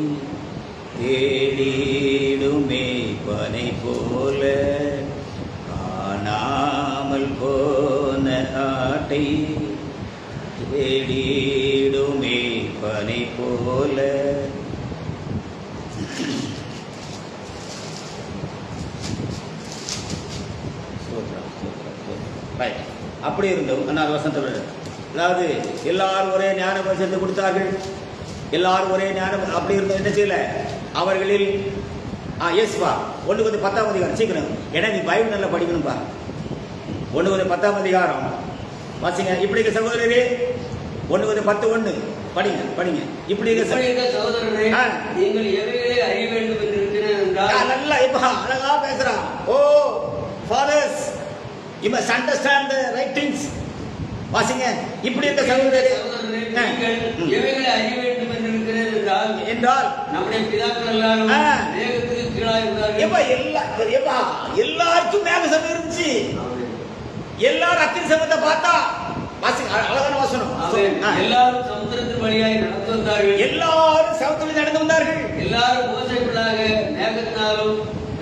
தேடிடுமே பனை போல, காணாமல் போன ஆட்டை தேடிடுமே பனை போல. அப்படி இருந்தோம். அண்ணாறு வசந்த, அதாவது எல்லாரும் ஒரே ஞான பரிசத்தை கொடுத்தார்கள். எல்லாரும் ஒரே ஞானம். அப்படி இருந்தோம். என்ன செய்யல அவர்களில் எஸ்பா 1:10 அதிகாரம் சீக்கிரம். ஏன்னா நீ பைபிள் நல்லா படிக்கணும்பா. 1:10 அதிகாரம் வாசிங்க. இப்படி சகோதரரே, 1:10 படிங்க படிங்க. இப்படி இருக்க சகோதரரே, நீங்கள் எவைகளை அறிய வேண்டும் என்று இருக்கிறேன் என்றால், நல்லா இப்ப அழகா பேசுறான். ஓ fathers, you must understand the right things. வாசிங்க. இப்படி இருக்க சகோதரரே, நீங்கள் எவைகளை அறிய வேண்டும் என்று இருக்கிறேன் என்றால் நம்முடைய பிதாக்கள் எல்லாரும் மேகத்துக்கு கீழாக இருந்தார்கள். எல்லாருக்கும் மேக சபை இருந்துச்சு. எல்லாரும் அக்கினி சபத்தை பார்த்தா அழகான வசனம். எல்லாரும் சமுத்திரத்தின் வழியாக நடந்து வந்தார்கள். எல்லாரும் சமுத்திரத்தில் நடந்து வந்தார்கள். எல்லாரும் மோசைக்குள்ளாக மேகத்தினாலும்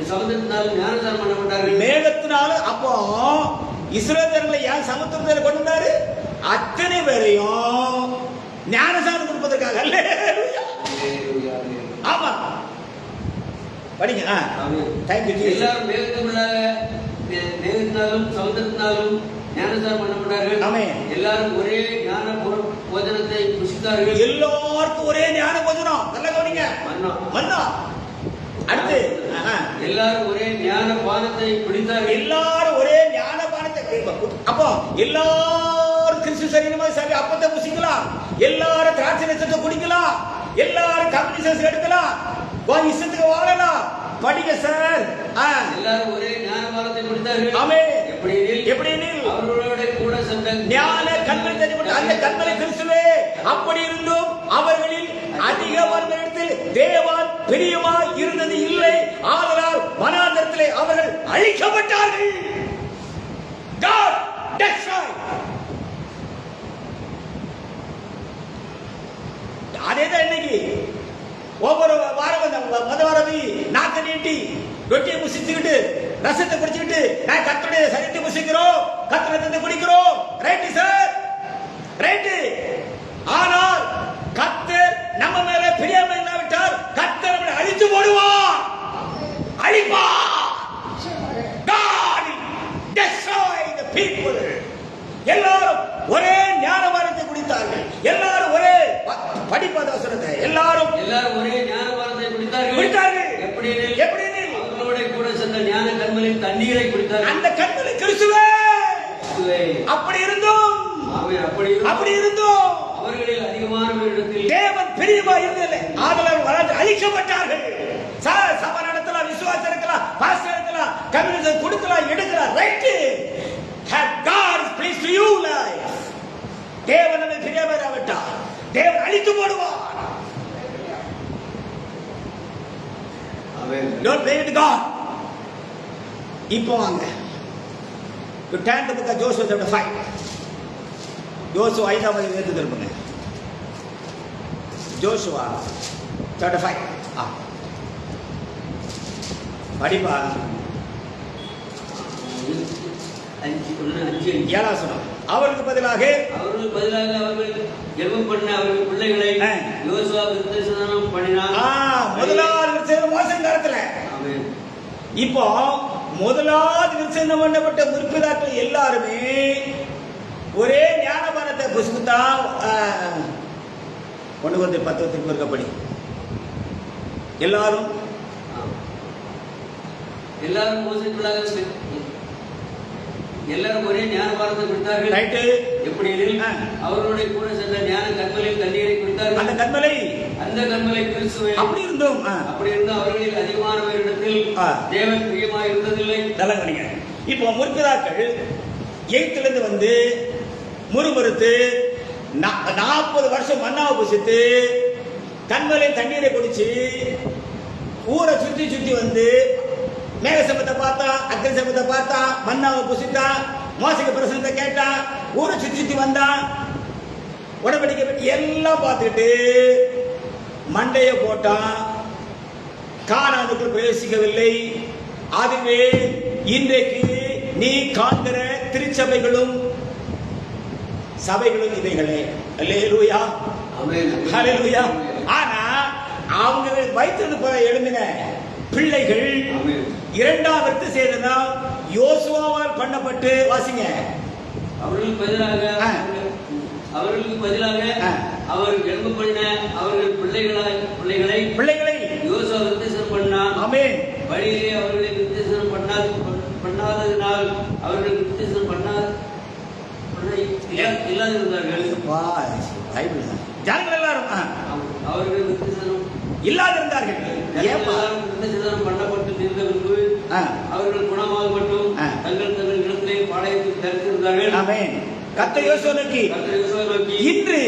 சமுத்திரத்தினாலும் ஞானஸ்நானம் பண்ணப்பட்டார்கள். மேகத்தினாலும் அப்போ இஸ்ரவேலர்களை ஏன் சமுத்திரத்தில் கொண்டு வந்தாரு? அத்தனை பேரையும் ஞானஸ்நானம் கொடுப்பதற்காக. ஆமா படிங்க. எல்லாரும் மேகத்தினாலும் சமுத்திரத்தினாலும் ஞானஸ்நானம் பண்ணப்பட்டார்கள். எல்லாரும் ஒரே ஞான போஜனத்தை புசித்தார்கள். எல்லாருக்கும் ஒரே ஞான போஜனம். நல்லா கவனிங்க. மன்னா அடுத்து எல்லாரும் ஒரே ஞான பானத்தை குடித்தார்கள். எல்லாரும் ஒரே ஞான பானத்தை. அப்போ எல்லாரும் கிறிஸ்து சரீரமா சரி அப்பத்தை புசிக்கலாம். எல்லாரும் திராட்சை ரசத்தை குடிக்கலாம். எல்லாரும் கம்யூனிஸ்ட் எடுக்கலாம். இஷ்டத்துக்கு வாழலாம். படிங்க சார். எல்லாரும் ஒரே ஞான பானத்தை குடித்தார்கள். ஆமென். எப்படி அவர்களோட கூட சென்ற ஞான கண்மலை தெரிவித்த அந்த கண்மலை கிறிஸ்துவே. அப்படி இருந்தும் அவர்களில் அதிகமானவரிடத்தில் தேவன் பிரியமாய் இருந்தது இல்லை. ஆதலால் வனாந்தரத்திலே அவர்கள் அழிக்கப்பட்டார்கள். God destroyed. அதேதான் இன்னைக்கு ஒவ்வொரு வாரம் மதவாரவி நாக்க நீட்டி ரொட்டியை புசிச்சுக்கிட்டு ரசத்தை குடிச்சுக்கிட்டு நான் கர்த்தருடைய சரீரத்தை புசிக்கிறோம், கர்த்தரத்தை குடிக்கிறோம். Right sir, right. ஆனால் கர்த்தர் நம்ம மேல பிரியமா இல்லாவிட்டால் கர்த்தர் நம்மை அழித்து போடுவார், அழிப்பார். God destroy the people. எல்லாரும் ஒரே ஞானபானத்தை குடித்தார்கள். எல்லாரும் ஒரே படிப்பதாசனத்தை எல்லாரும் ஒரே ஞானபானத்தை குடித்தார்கள். எப்படி அவர்களோட கூட சென்ற ஞான கண்மலின் தண்ணீரை குடித்தார்கள். அந்த கண்மலை கிறிஸ்துவே. அப்படி இருந்தும் அவர்களில் அதிகமானவரிடத்தில் தேவன் பிரியமா இருந்ததில்லை. ஆதலால் வளர்ந்து அழிக்கப்பட்டார்கள். சபை நடத்தலாம், விசுவாசம் இருக்கலாம், பாஸ்டர் இருக்கலாம், கம்யூனிஸ்ட் கொடுக்கலாம், எடுக்கலாம். Right. Have God is pleased to you life. தேவன் நம்மை பிரியமாவிட்டார் தேவன் அழித்து போடுவார். Amen. Don't play with God. இப்போ வாங்க. You turn to the book of Joshua chapter 5. யோசுவா 5ஆம் அதிகாரத்தை திருப்புங்க. Joshua chapter 5. படிப்பா. 7 அவர்களுக்கு பதிலாக அவர்கள் ஜெபம் பண்ண அவர்கள் பிள்ளைகளை யோசுவா விருத்தசேதனம் பண்ணினார். முதலாவது விருத்தசேதனம் மோசே காலத்துல. இப்போ முதலாவது விருத்தசேதனம் பண்ணப்பட்ட முற்பிதாக்கள் எல்லாருமே ஒரே ஞானபானத்தை புசித்தா. 1:10 இருக்கப்படி எல்லாரும் மோசைக்குள்ளாக எல்லாரும் ஒரே ஞானபானத்தை குடித்தார்கள். ரைட். எப்படி அவர்களுடைய கூட சென்ற ஞான கண்மலையில் தண்ணீரை குடித்தார்கள். அந்த கண்மலை கிறிஸ்துவே. அப்படி இருந்தும் அவர்களில் அதிகமானவரிடத்தில் தேவன் பிரியமாய் இருந்ததில்லை. தலைவனிங்க. இப்போ முற்பிதாக்கள் 8லிருந்து வந்து முறுமுறுத்து 40 வருஷம் மன்னாவை புசித்து கண்மலை தண்ணீரை குடிச்சு ஊரை சுத்தி வந்து மேக சம்பத்தை பார்த்தா, அக்னி சம்பத்தை பார்த்தா, மன்னாவை புசித்தா, மோசைக்கு பிரசனத்தை கேட்டா, ஊரை சுத்தி வந்தா, உடன்படிக்கை பற்றி எல்லாம் பார்த்துக்கிட்டு மண்டைய போட்டான். கானானுக்குள் பிரவேசிக்கவில்லை. அதுவே இன்றைக்கு நீ காண்கிற திருச்சபைகளும் சபைகளும் இவைகளே. அல்லேலூயா, ஹல்லேலூயா. ஆனா அவங்க வயிற்று எழுந்தின பிள்ளைகள் 2ஆம் விருத்தசேதனம் யோசுவாவால் பண்ணப்பட்டு வாசிங்க. அவர்களுக்கு பதிலாக அவர் எழும்ப பண்ண அவர்கள் பிள்ளைகளை யோசுவா விருத்தசேதனம் பண்ணார். ஆமென். வழியிலே அவர்களை விருத்தசேதனம் பண்ணாததினால் அவர்கள் விருத்தசேதனம் இல்லாதிருந்தார்கள். பைபிள் ஜனங்கள் எல்லாரும் அவர்கள் விருத்தசேதனம் இல்லாதிருந்தார்கள். ஏப்பா விருத்தசேதனம் பண்ணப்பட்டு தீர்ந்த பின்பு அவர்கள் குணமாகப்பட்டும் தங்கள் தங்கள் இடத்திலே பாளையத்தில் தரித்திருந்தார்கள். ஆமென். கர்த்தர் யோசுவா நோக்கி இன்று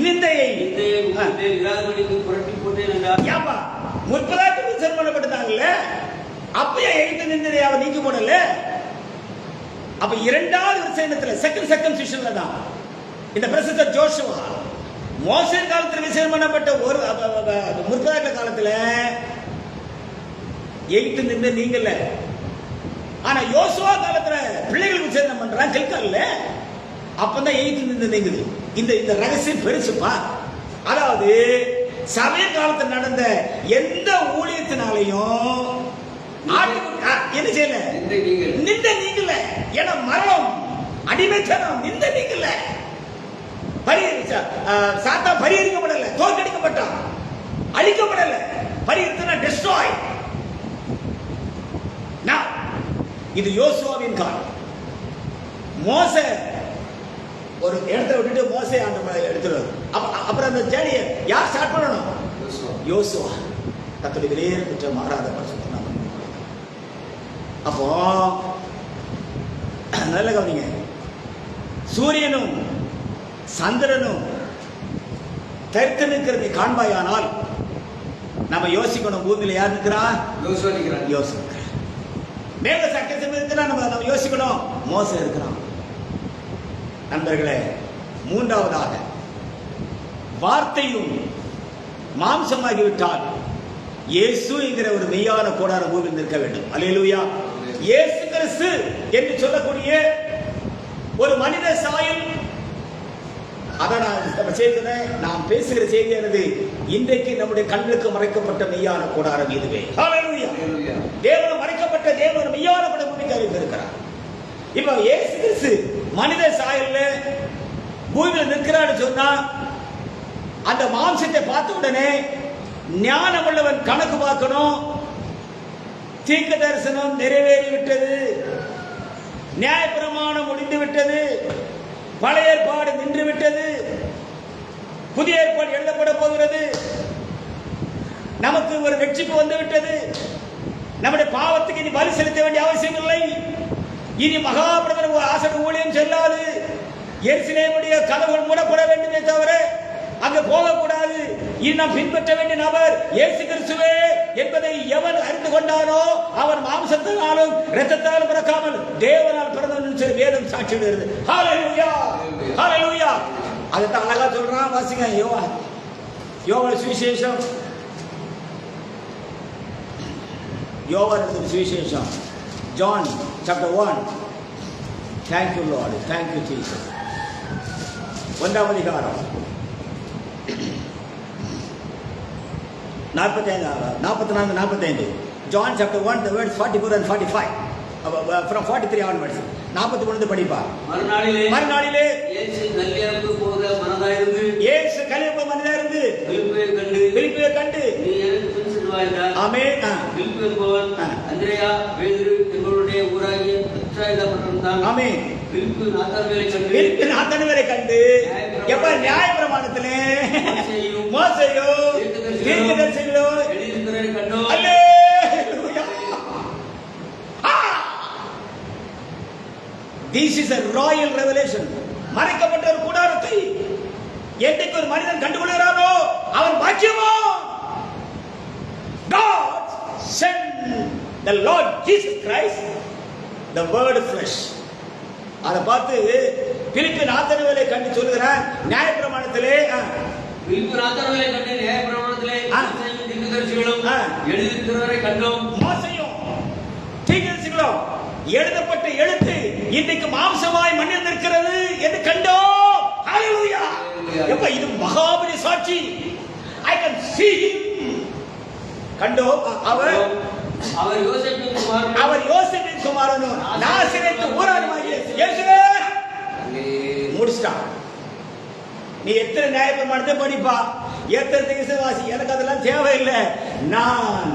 நிந்தையை புரட்டி போட்டேன் என்றார். ஏப்பா முற்பதாக விசேஷம் பண்ணப்பட்டாங்கல்ல, அப்பயே எழுத்து நிந்தையை அவர் நீக்கி போடல. அப்ப இரண்டாவது விசேஷத்துல செகண்ட் செஷன்ல தான் இந்த பிரசித்த ஜோஷுவா மோசே காலத்தில் விசேஷம் பண்ணப்பட்ட ஒரு முற்பதாக காலத்துல எழுத்து நின்று நீங்கல. ஆனா யோசுவா காலத்துல பிள்ளைகளுக்கு விசேஷம் பண்றான் கில்கால்ல, அப்பதான் எழுத்து நின்று நீங்குது. இந்த ரகசியம் பெருசுப்பா. அதாவது சமய காலத்தில் நடந்த எந்த ஊழியத்தினாலையும் என்ன செய்யல, நிந்த நீங்கல. ஏன்னா மரணம், அடிமைத்தனம், நிந்த நீங்கல. சாத்தா பரிகரிக்கப்படல, தோற்கடிக்கப்பட்டான், அழிக்கப்படல. பரிகரித்தனா டெஸ்ட்ராய். இது யோசுவாவின் காலம். மோசே ஒரு இடத்துல விட்டுட்டு மோசே அந்த எடுத்துருவாரு. அப்புறம் அந்த ஜேர்னியை யார் ஸ்டார்ட் பண்ணணும்? யோசுவா. கர்த்தருடைய விலையேற பெற்ற மாறாத பரிசுத்த நாமம். அப்போ நல்ல கவனிங்க, சூரியனும் சந்திரனும் தரித்து நிற்கிறதை காண்பாயானால் நம்ம யோசிக்கணும், பூமியில யார் நிற்கிறா? யோசுவா. மேல சக்கரம் இருக்கிறான், நம்ம யோசிக்கணும், மோசே இருக்கிறான். நண்பர்களே, மூன்றாவதாக வார்த்தையும் மாம்சமாகிவிட்டால் இயேசு என்கிற ஒரு மெய்யான கோடான பூமியில் நிற்க வேண்டும். அல்லேலூயா. இயேசு கிறிஸ்து என்று சொல்லக்கூடிய ஒரு மனித சாயல். அதான் நான் பேசுகிற செய்தியானது இன்றைக்கு நம்முடைய கண்களுக்கு மறைக்கப்பட்ட மெய்யான கோடாரம் இதுவே. அல்லேலூயா. தேவன் மறைக்கப்பட்ட தேவன் மெய்யான பூமிக்கு அறிந்திருக்கிறார். இப்ப இயேசு கிறிஸ்து மனித சாயல்ல பூமியில் நிற்கிறான்னு சொன்னா, அந்த மாம்சத்தை பார்த்த உடனே ஞானம் உள்ளவன் கணக்கு பார்க்கணும். தீர்க்க தரிசனம் நிறைவேறிவிட்டது, நியாயப்பிரமாணம் முடிந்து விட்டது, பழைய ஏற்பாடு நின்று விட்டது, புதிய ஏற்பாடு எழுதப்பட போகிறது, நமக்கு ஒரு ரட்சிப்பு வந்து விட்டது, நம்முடைய பாவத்துக்கு இனி பலி செலுத்த வேண்டிய அவசியம் இல்லை, இனி மகாபிரதர் ஆசன ஊழியம் செல்லாது, எருசலேமுடைய கதவுகள் மூடப்பட வேண்டுமே தவிர அங்கு போகக்கூடாது. இனி நாம் பின்பற்ற வேண்டிய நபர் இயேசு கிறிஸ்துவே என்பதை எவன் அறிந்து கொண்டானோ அவன் மாம்சத்தினாலும் இரத்தத்தாலும் பிறக்காமல் தேவனால் பிறந்தவன் சொல்லி வேதம் சாட்சியிடுகிறது. ஹல்லேலூயா, ஹல்லேலூயா. அதைத்தான் அழகா சொல்றான். வாசிங்க யோவான் சுவிசேஷம், யோவான் சுவிசேஷம், John chapter 1. Thank you Lord, thank you Jesus. ஒன்றாம் அதிகாரம் 44-45. John chapter 1, the words 44 and 45. From 43 onwards. 43 படிப்பா. மறுநாளிலே இயேசு கலிலேயாவுக்கு போக மனதாயிருந்து பிலிப்பை கண்டு நீ எனக்கு பின் செல்வாய். ஆமென். பிலிப்பு என்பவன் அந்திரேயா பேதுரு என்பவருடைய ஊராகிய பெத்சாயிதா பட்டணம்தான். ஆமென். பிலிப்பு நாத்தான்வேலை கண்டு எப்ப நியாயப்பிரமாணத்திலே மோசேயும் தீர்க்கதரிசிகளும் எழுதியிருக்கிறதை கண்டோம். அல்லேலூயா. This is a royal revelation. மறைக்கப்பட்ட ஒரு கூடாரத்தை என்றைக்கு ஒரு மனிதன் கண்டுகொள்கிறானோ அவன் பாக்கியமா. God sent the Lord Jesus Christ, the word flesh. அதை பார்த்து பிலிப்பு நாத்தான்வேலை கண்டு சொல்லுகிறான், நியாயப்பிரமாணத்திலே பிலிப்பு நாத்தான்வேலை கண்டு நியாயப்பிரமாணத்திலே தீர்க்கதரிசிகளும் எழுதியிருக்கிறவரை கண்டோம். மோசேயும் தீர்க்கதரிசிகளும் எழுதப்பட்ட எழுத்து இன்றைக்கு மாம்சமாய் மண்ணில் நிற்கிறது என்று கண்டோம். ஹல்லேலூயா. எப்ப இது மகாபலி சாட்சி. I can see him. கண்டோம். அவர் யோசேப்பின் குமாரனும் நாசரேத்து ஊரானுமாகிய இயேசுவே. முடிச்சிட்டான். நீ எத்தனை நியாயப்பிரமாணத்தை படிப்பா, எத்தனை தீர்க்கதரிசி, எனக்கு அதெல்லாம் தேவையில்லை. நான்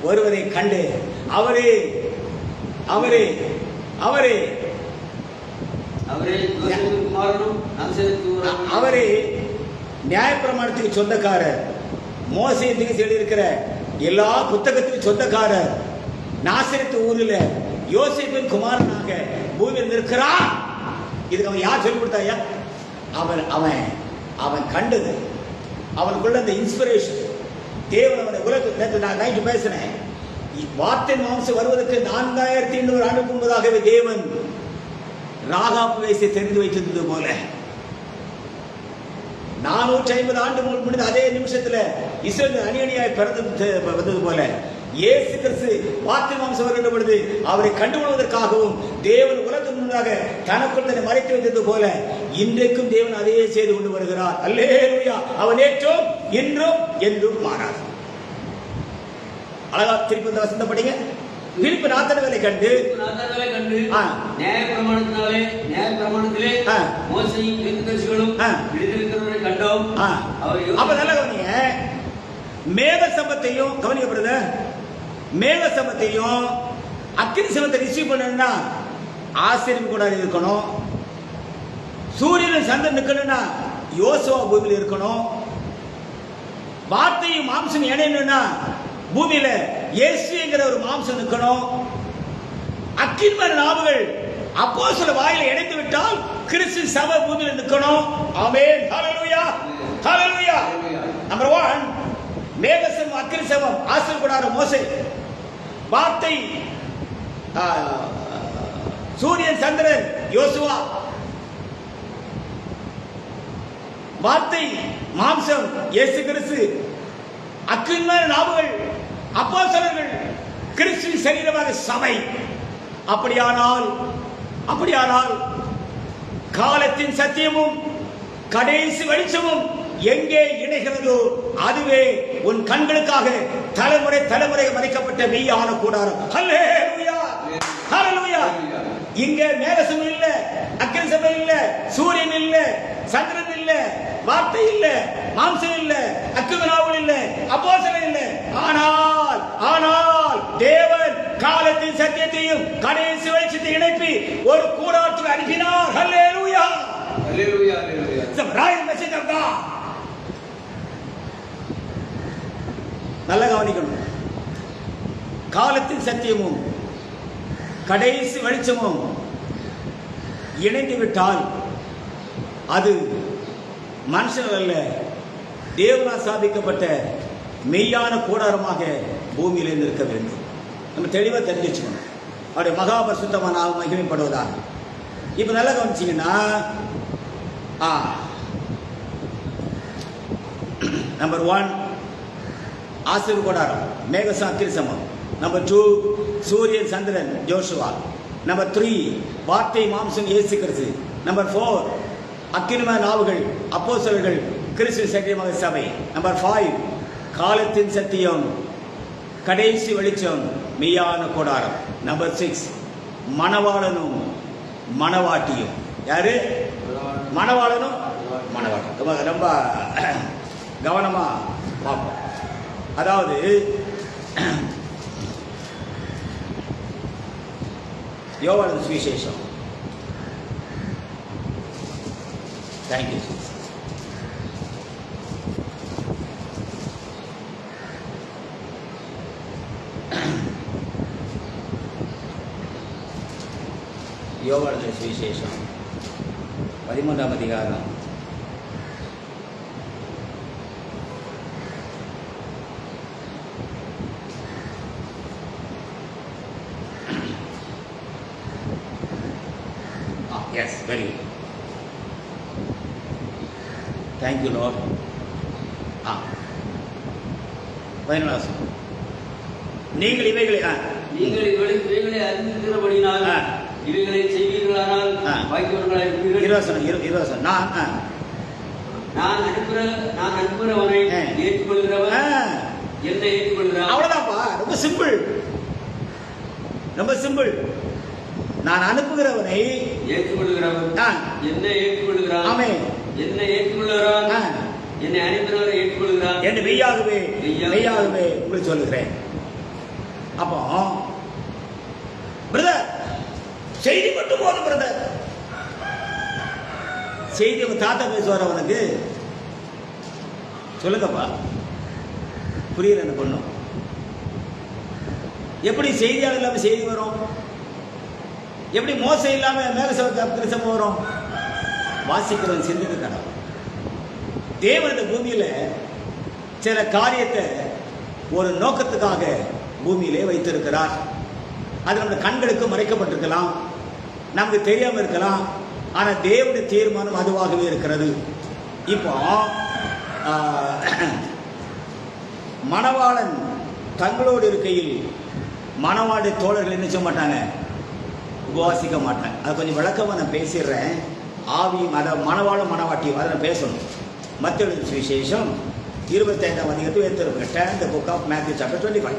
ஒருவரை கண்டு அவரே அவரே நியாயப்பிரமாணத்துக்கு சொந்தக்காரர், மோசேயத்துக்கு எழுதியிருக்கிற எல்லா புத்தகத்துக்கு சொந்தக்காரர், நாசரேத்து ஊரில் யோசேப்பின் குமாரனாக பூமியில் இருக்கிறார். இதுக்கு அவன் யார் சொல்லிக் கொடுத்தாயா? அவன் அவன் அவன் கண்டது, அவனுக்குள்ள அந்த இன்ஸ்பிரேஷன். தேவன் அவனை உலகத்தில், நான் நைட்டு பேசினேன், வார்த்தை மாம்சம் வருவதற்கு 4800 ஆண்டுக்கு முன்பதாகவே தேவன் ராகாப் வயசை தெரிந்து வைத்திருந்தது போல 450 ஆண்டு முடிந்த அதே நிமிஷத்துல இஸ்ரவேல் அணி அணியாய் வந்தது போல இயேசு கிறிஸ்து வார்த்தை மாம்சம் வருகின்ற பொழுது அவரை கண்டுகொள்வதற்காகவும் தேவன் உலகத்திற்கு முன்னதாக தனக்குள் தன்னை மறைத்து வைத்தது போல இன்றைக்கும் தேவன் அதையே செய்து கொண்டு வருகிறார். அல்லேலூயா. அவன் நேற்றும் இன்றும் என்றும் மாறாது. அழகா திருப்பி இந்த வசனத்தை படிங்க. பிலிப்பு நாத்தான்வேலை கண்டு நியாயப்பிரமாணத்திலே மோசேயும் தீர்க்கதரிசிகளும் எழுதியிருக்கிறவரை கண்டோம். அப்ப நல்ல கவனிங்க, மேக சம்பத்தையும் கவனிக்கப்படுது, மேக சம்பத்தையும் அக்கினி சம்பத்தை ரிசீவ் பண்ணணும்னா ஆசிரியர் கூட இருக்கணும். சூரியன் சந்திரன் நிக்கணும்னா யோசுவா பூமியில் இருக்கணும். வார்த்தையும் மாம்சம் இணையணும்னா பூமியில இயேசுங்கிற ஒரு மாம்சம் நிற்கணும். அக்கின்மர நாவுகள் அப்போஸ்தல வாயில இணைந்து விட்டால் கிறிஸ்து சபை பூமியில நிற்கணும். ஆமென். ஹalleluya. ஹalleluya. நம்பர் 1, மேகசம் அக்கினி சபம் ஆசீர் கூடார மோசே, வார்த்தை சூரியன் சந்திரன் யோசுவா, வார்த்தை மாம்சம் இயேசு கிறிஸ்து, அக்கின்மர நாவுகள் அப்போஸ்தலர்கள், கிறிஸ்துவின் சரீரமாக சபை. அப்படியானால் காலத்தின் சத்தியமும் கடைசி வெளிச்சமும் எங்கே இணைகிறதோ அதுவே உன் கண்களுக்காக தலைமுறை தலைமுறை மறைக்கப்பட்ட மெய்யான கூடாரம். ஹல்லேலூயா. ஹல்லேலூயா. இங்க மேகசம் இல்ல, அக்கினி சபை இல்ல, சூரியன் இல்ல, சந்திரன் இல்ல, வார்த்தை இல்ல, மாம்சம் இல்ல, அக்கினியாவுல் இல்ல, அப்போஸ்தலர் இல்ல. ஆனால் தேவன் காலத்தின் சத்தியத்தையும் கடைசி வெளிச்சத்தை இணைப்பி ஒரு கூடாரத்துக்கு அனுப்பினார். ஹல்லேலூயா. ஹல்லேலூயா. ஹல்லேலூயா. It's a right message of God. நல்ல கவனிக்கணும். காலத்தின் சத்தியமும் கடைசி வெளிச்சமும் இணைந்து விட்டால் அது மனுஷர்கள் அல்ல, தேவனால் ஸ்தாபிக்கப்பட்ட மெய்யான கூடாரமாக பூமியில இருக்க வேண்டும். நம்ம தெளிவாக தெரிஞ்சு வச்சுக்கணும். அவருடைய மகாபரிசுத்தமான நாமம் மகிமைப்படுவதாக. இப்ப நல்லா கவனிச்சீங்கன்னா, நம்பர் 1 ஆசீர் கூடாரம் மேகசம் அக்கினி சமம். நம்பர் 2 சூரியன் சந்திரன் யோசுவா. நம்பர் 3 வார்த்தை மாம்சம் இயேசு கிறிஸ்து. நம்பர் 4 அக்கினிமய நாவுகள் அப்போஸ்தலர்கள், கிறிஸ்து சரீரமாக சபை. நம்பர் 5 காலத்தின் சத்தியம் கடைசி வெளிச்சம் மெய்யான கூடாரம். நம்பர் 6 மணவாளனும் மணவாட்டியும். யாரு? மணவாளனும் மணவாட்டி. ரொம்ப கவனமா பார்ப்போம். அதாவது யோவான் சுவிசேஷம். தேங்க்யூ. யோவான் சுவிசேஷம் 13ஆம் அதிகாரம் Thank you, Lord. நீங்கள் இவைகளை அறிந்திருக்கிறபடினால் இவைகளை செய்வீர்களானால் பாக்கியவான்களாய் இருப்பீர்கள். நான் அனுப்புகிறவனை ஏற்றுக்கொள்கிறவன் என்னை ஏற்றுக்கொள்கிறான். அவ்வளவுதான்ப்பா. ரொம்ப சிம்பிள். நான் அனுப்புகிறவனை ஏற்றுக்கொள்கிறவன் என்னை ஏற்றுக்கொள்கிறான். ஆமென். என்னை ஏற்றுக்கொள்கிறான், என்னை அனுப்பினவரை ஏற்றுக்கொள்கிறான் என்று மெய்யாகவே உங்களுக்கு சொல்லுகிறேன். அப்போ பிரதர் செய்தி மட்டும் போதும் பிரதர். செய்தி உங்க தாத்தா பேசுவார் அவனுக்கு? சொல்லுங்கப்பா, புரியல என்ன பண்ணும்? எப்படி செய்தியாளர் இல்லாம செய்தி வரும்? எப்படி மோசம் இல்லாம மேகசபை வரும்? வாசிக்கிறவன் சிந்திக்க கடவுள். தேவன் இந்த பூமியில சில காரியத்தை ஒரு நோக்கத்துக்காக பூமியிலே வைத்திருக்கிறார். அது நம்ம கண்களுக்கு மறைக்கப்பட்டிருக்கலாம், நமக்கு தெரியாம இருக்கலாம். ஆனா தேவனுடைய தீர்மானம் அதுவாகவே இருக்கிறது. இப்போ மணவாளன் தங்களோடு இருக்கையில் மணவாடு தோழர்கள் என்ன செய்ய மாட்டாங்க? உபவாசிக்க மாட்டாங்க. அது கொஞ்சம் விளக்கமா நான் பேசிடுறேன். ஆவியும் அதை மணவாளும் மணவாட்டியும் அதை நான் பேசணும். மத்தேயு சுவிசேஷம் 25ஆம் அதிகாரத்தை எடுத்துருக்கேன். Turn the book of Matthew chapter 25.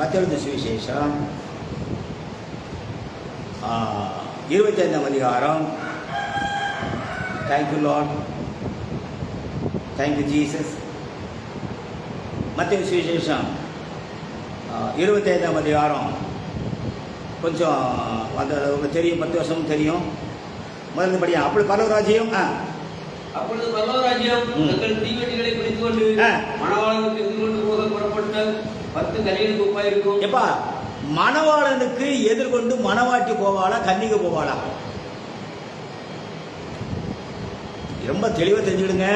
மத்தேயு சுவிசேஷம் 25ஆம் அதிகாரம். Thank you Lord, thank you Jesus. மத்தேயு சுவிசேஷம் 25ஆம் அதிகாரம். கொஞ்சம் அந்த உங்களுக்கு தெரியும், 10 வருஷமும் தெரியும். முதல்ல படியா. அப்படி பரலோகராஜ்யம் அப்பொழுது பரலோகராஜ்யம் தங்கள் தீவெட்டிகளை பிடித்துக் கொண்டு மணவாளனுக்கு எதிர்கொண்டு போக புறப்பட்ட 10 கன்னிகைகளுக்கு ஒப்பாயிருக்கும். எப்பா, மணவாளனுக்கு எதிர்கொண்டு மணவாட்டி போவாளா, கன்னிகை போவாளா? ரொம்ப தெளிவா தெரிஞ்சுடுங்க.